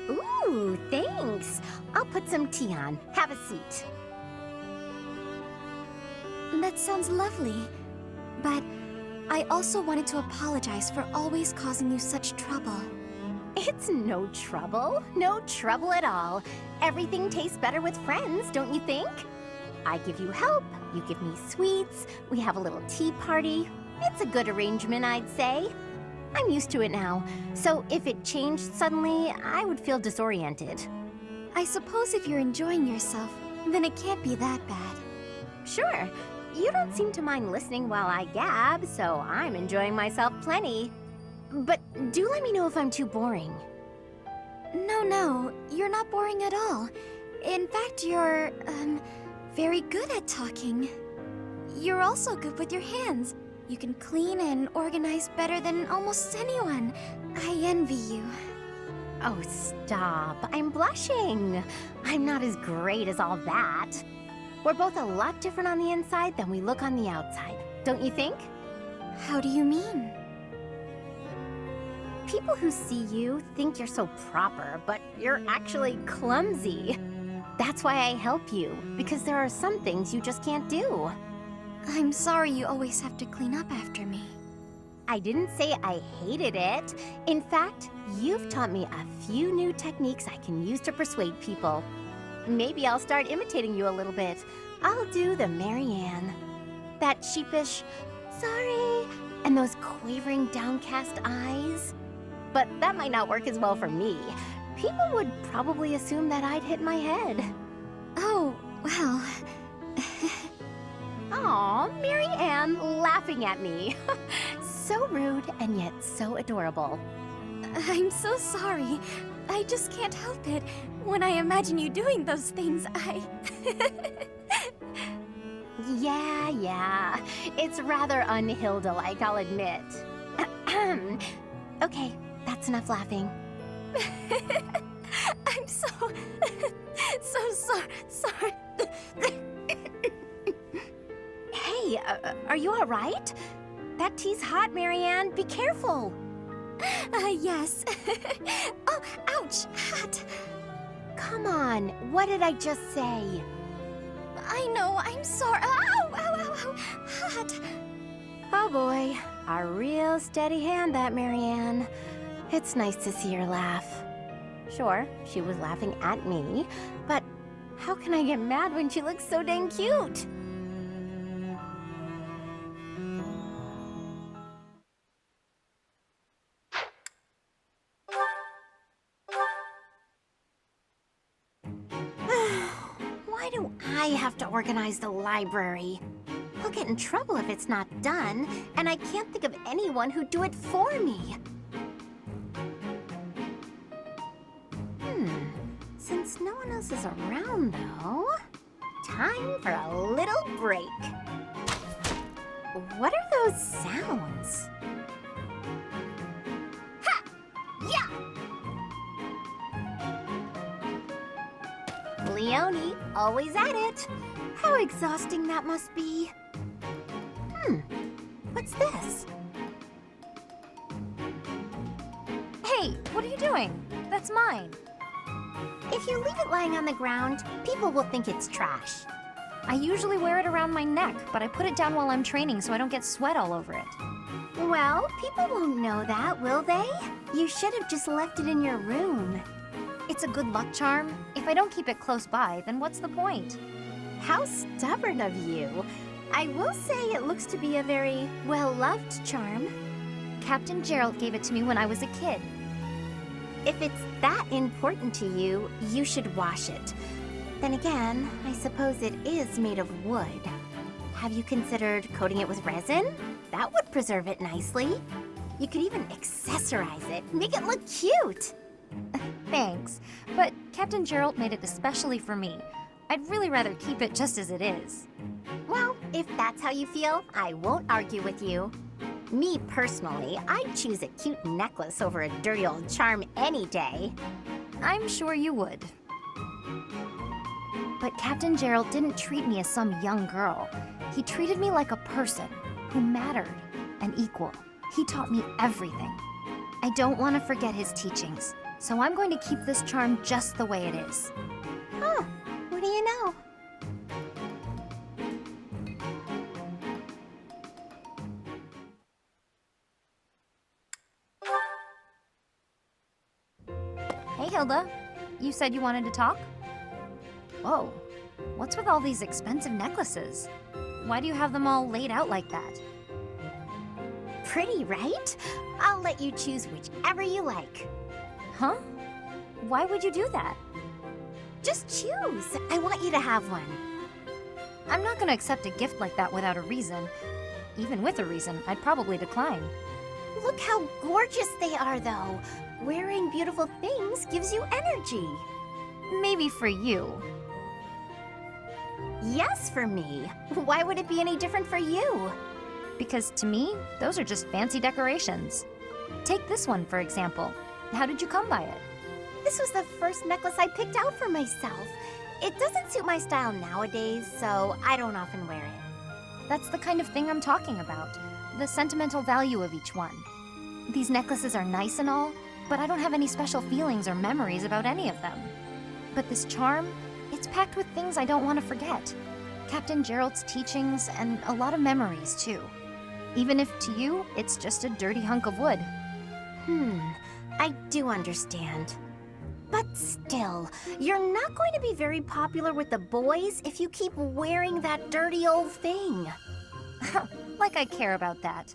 Ooh, thanks. I'll put some tea on. Have a seat. That sounds lovely. But I also wanted to apologize for always causing you such trouble. It's no trouble. No trouble at all. Everything tastes better with friends, don't you think? I give you help, you give me sweets, we have a little tea party. It's a good arrangement, I'd say. I'm used to it now, so if it changed suddenly, I would feel disoriented. I suppose if you're enjoying yourself, then it can't be that bad. Sure. You don't seem to mind listening while I gab, so I'm enjoying myself plenty. But do let me know if I'm too boring. No, you're not boring at all. In fact, you're, very good at talking. You're also good with your hands. You can clean and organize better than almost anyone. I envy you. Oh, stop. I'm blushing. I'm not as great as all that. We're both a lot different on the inside than we look on the outside, don't you think? How do you mean? People who see you think you're so proper, but you're actually clumsy. That's why I help you, because there are some things you just can't do. I'm sorry you always have to clean up after me. I didn't say I hated it. In fact, you've taught me a few new techniques I can use to persuade people. Maybe I'll start imitating you a little bit. I'll do the Marianne. That sheepish, sorry, and those quavering downcast eyes. But that might not work as well for me. People would probably assume that I'd hit my head. Oh, well... Aw, Marianne laughing at me. So rude and yet so adorable. I'm so sorry. I just can't help it. When I imagine you doing those things, Yeah. It's rather un-Hilda-like, I'll admit. Okay, that's enough laughing. I'm so sorry. Hey, are you all right? That tea's hot, Marianne. Be careful. Yes. Oh, ouch, hot. Come on, what did I just say? I know, I'm sorry. Ow, hot. Oh boy, a real steady hand, that Marianne. It's nice to see her laugh. Sure, she was laughing at me, but how can I get mad when she looks so dang cute? Why do I have to organize the library? I'll get in trouble if it's not done, and I can't think of anyone who'd do it for me. Since no one else is around, though, time for a little break. What are those sounds? Ha! Yeah! Leonie, always at it. How exhausting that must be. What's this? Hey, what are you doing? That's mine. If you leave it lying on the ground, people will think it's trash. I usually wear it around my neck, but I put it down while I'm training so I don't get sweat all over it. Well, people won't know that, will they? You should have just left it in your room. It's a good luck charm. If I don't keep it close by, then what's the point? How stubborn of you. I will say it looks to be a very well-loved charm. Captain Gerald gave it to me when I was a kid. If it's that important to you, you should wash it. Then again, I suppose it is made of wood. Have you considered coating it with resin? That would preserve it nicely. You could even accessorize it, make it look cute. Thanks, but Captain Gerald made it especially for me. I'd really rather keep it just as it is. Well, if that's how you feel, I won't argue with you. Me personally, I'd choose a cute necklace over a dirty old charm any day. I'm sure you would. But Captain Gerald didn't treat me as some young girl. He treated me like a person who mattered, an equal. He taught me everything. I don't want to forget his teachings, so I'm going to keep this charm just the way it is. Huh, what do you know? Hey, Hilda. You said you wanted to talk? Whoa, what's with all these expensive necklaces? Why do you have them all laid out like that? Pretty, right? I'll let you choose whichever you like. Huh? Why would you do that? Just choose. I want you to have one. I'm not gonna accept a gift like that without a reason. Even with a reason, I'd probably decline. Look how gorgeous they are, though. Wearing beautiful things gives you energy. Maybe for you. Yes, for me. Why would it be any different for you? Because to me, those are just fancy decorations. Take this one, for example. How did you come by it? This was the first necklace I picked out for myself. It doesn't suit my style nowadays, so I don't often wear it. That's the kind of thing I'm talking about. The sentimental value of each one. These necklaces are nice and all, but I don't have any special feelings or memories about any of them. But this charm, it's packed with things I don't want to forget. Captain Gerald's teachings and a lot of memories, too. Even if to you, it's just a dirty hunk of wood. I do understand. But still, you're not going to be very popular with the boys if you keep wearing that dirty old thing. Like I care about that.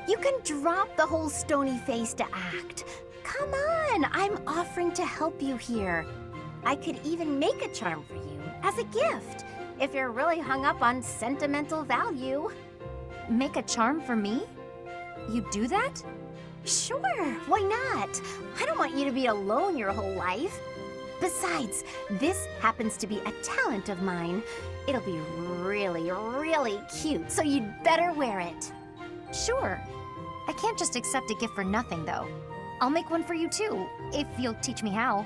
You can drop the whole stony face to act. Come on, I'm offering to help you here. I could even make a charm for you as a gift, if you're really hung up on sentimental value. Make a charm for me? You do that? Sure, why not? I don't want you to be alone your whole life. Besides, this happens to be a talent of mine. It'll be really, really cute, so you'd better wear it. Sure. I can't just accept a gift for nothing, though. I'll make one for you too, if you'll teach me how.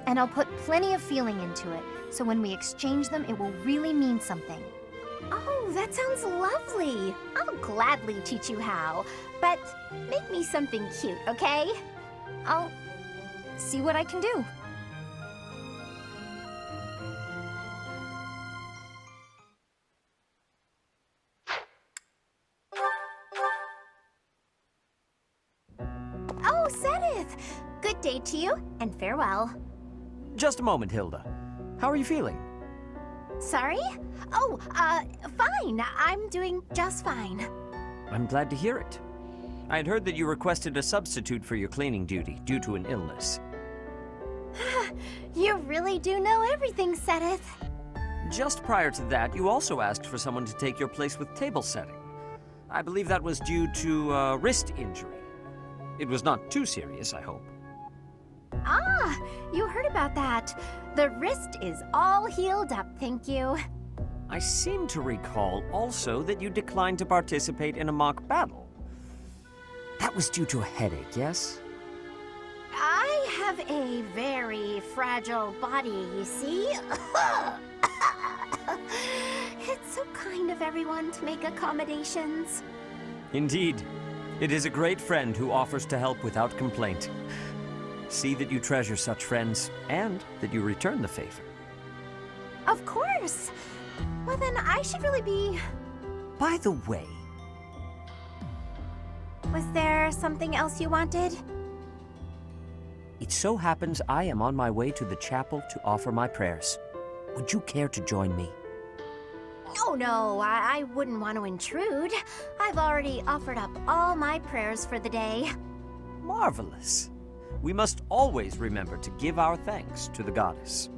And I'll put plenty of feeling into it, so when we exchange them, it will really mean something. Oh, that sounds lovely. I'll gladly teach you how, but make me something cute, okay? I'll see what I can do. Oh, Sedith! Good day to you, and farewell. Just a moment, Hilda. How are you feeling? Sorry? Oh, fine. I'm doing just fine. I'm glad to hear it. I had heard that you requested a substitute for your cleaning duty due to an illness. You really do know everything, Sedith. Just prior to that, you also asked for someone to take your place with table setting. I believe that was due to a wrist injury. It was not too serious, I hope. Ah, you heard about that. The wrist is all healed up, thank you. I seem to recall also that you declined to participate in a mock battle. That was due to a headache, yes? I have a very fragile body, you see. It's so kind of everyone to make accommodations. Indeed. It is a great friend who offers to help without complaint. See that you treasure such friends, and that you return the favor. Of course. Well, then I should really be... By the way... Was there something else you wanted? It so happens I am on my way to the chapel to offer my prayers. Would you care to join me? No, I wouldn't want to intrude. I've already offered up all my prayers for the day. Marvelous. We must always remember to give our thanks to the goddess.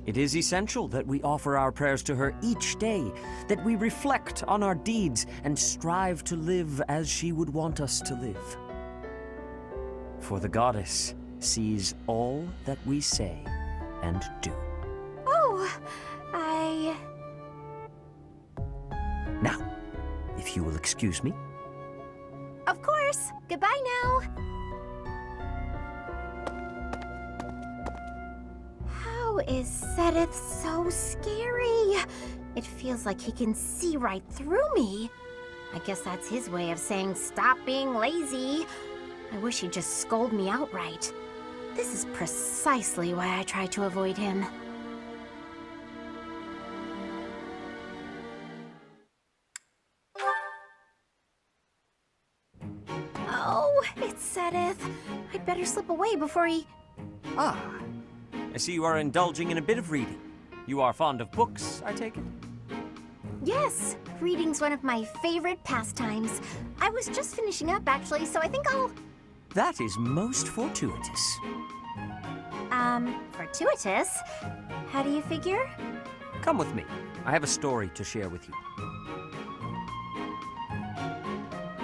It is essential that we offer our prayers to her each day, that we reflect on our deeds and strive to live as she would want us to live. For the goddess sees all that we say and do. Oh, Now, if you will excuse me. Of course. Goodbye now. How is Sedith so scary? It feels like he can see right through me. I guess that's his way of saying stop being lazy. I wish he'd just scold me outright. This is precisely why I try to avoid him. Oh, it's Sedith. I'd better slip away before he... Ah, I see you are indulging in a bit of reading. You are fond of books, I take it? Yes, reading's one of my favorite pastimes. I was just finishing up, actually, so I think I'll... That is most fortuitous. Fortuitous? How do you figure? Come with me. I have a story to share with you.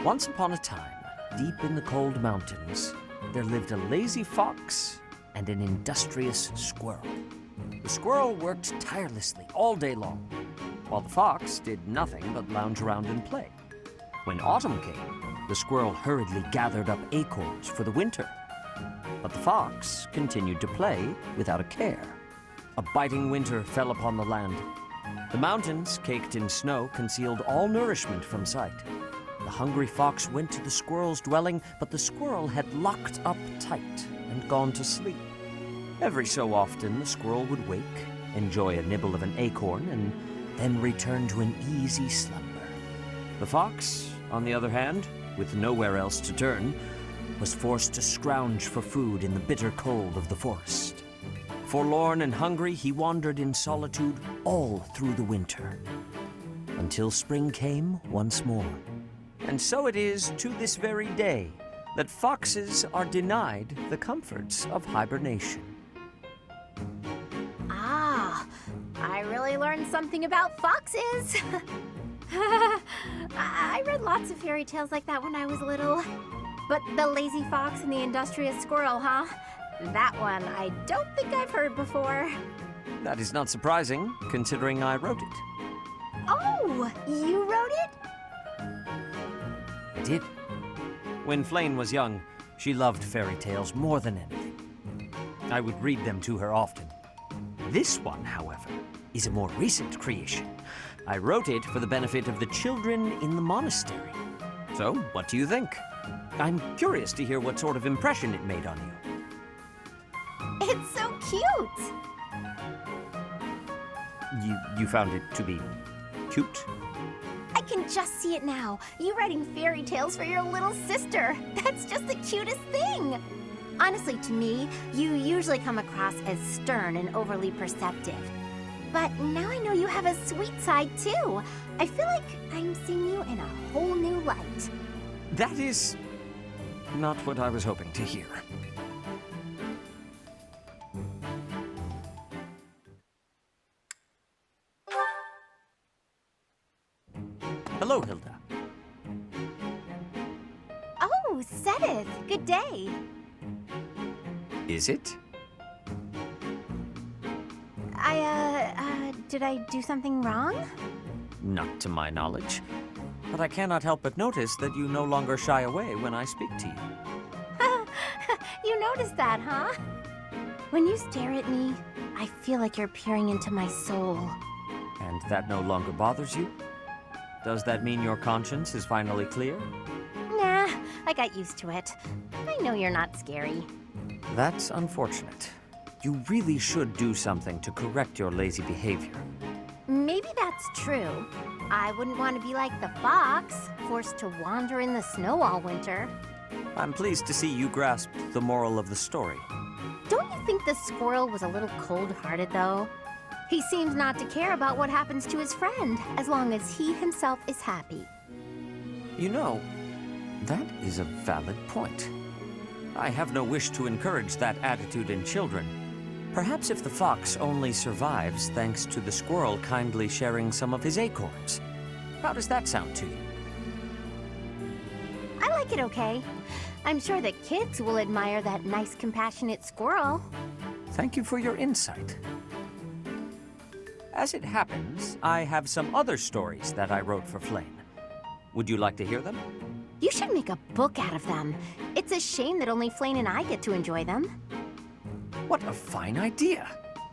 Once upon a time, deep in the cold mountains, there lived a lazy fox and an industrious squirrel. The squirrel worked tirelessly all day long, while the fox did nothing but lounge around and play. When autumn came, the squirrel hurriedly gathered up acorns for the winter. But the fox continued to play without a care. A biting winter fell upon the land. The mountains, caked in snow, concealed all nourishment from sight. The hungry fox went to the squirrel's dwelling, but the squirrel had locked up tight and gone to sleep. Every so often, the squirrel would wake, enjoy a nibble of an acorn, and then return to an easy slumber. The fox, on the other hand, with nowhere else to turn, was forced to scrounge for food in the bitter cold of the forest. Forlorn and hungry, he wandered in solitude all through the winter, until spring came once more. And so it is to this very day that foxes are denied the comforts of hibernation. Ah, I really learned something about foxes. I read lots of fairy tales like that when I was little. But the lazy fox and the industrious squirrel, huh? That one I don't think I've heard before. That is not surprising, considering I wrote it. Oh, you wrote it? I did. When Flame was young, she loved fairy tales more than anything. I would read them to her often. This one, however, is a more recent creation. I wrote it for the benefit of the children in the monastery. So, what do you think? I'm curious to hear what sort of impression it made on you. It's so cute! You found it to be cute? I can just see it now. You writing fairy tales for your little sister. That's just the cutest thing. Honestly, to me, you usually come across as stern and overly perceptive. But now I know you have a sweet side, too. I feel like I'm seeing you in a whole new light. That is not what I was hoping to hear. Hello, Hilda. Oh, Sedith, good day. Is it? Did I do something wrong? Not to my knowledge. But I cannot help but notice that you no longer shy away when I speak to you. You noticed that, huh? When you stare at me, I feel like you're peering into my soul. And that no longer bothers you? Does that mean your conscience is finally clear? Nah, I got used to it. I know you're not scary. That's unfortunate. You really should do something to correct your lazy behavior. Maybe that's true. I wouldn't want to be like the fox, forced to wander in the snow all winter. I'm pleased to see you grasped the moral of the story. Don't you think the squirrel was a little cold-hearted, though? He seems not to care about what happens to his friend, as long as he himself is happy. You know, that is a valid point. I have no wish to encourage that attitude in children. Perhaps if the fox only survives thanks to the squirrel kindly sharing some of his acorns. How does that sound to you? I like it okay. I'm sure the kids will admire that nice, compassionate squirrel. Thank you for your insight. As it happens, I have some other stories that I wrote for Flame. Would you like to hear them? You should make a book out of them. It's a shame that only Flame and I get to enjoy them. What a fine idea!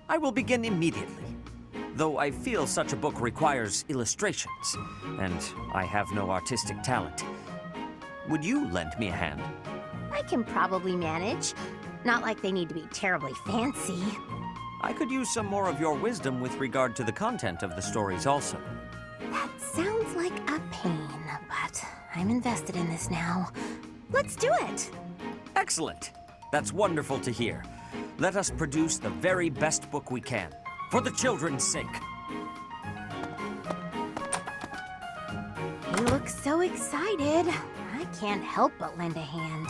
I will begin immediately. Though I feel such a book requires illustrations, and I have no artistic talent. Would you lend me a hand? I can probably manage. Not like they need to be terribly fancy. I could use some more of your wisdom with regard to the content of the stories also. That sounds like a pain, but I'm invested in this now. Let's do it! Excellent! That's wonderful to hear. Let us produce the very best book we can, for the children's sake. He looks so excited. I can't help but lend a hand.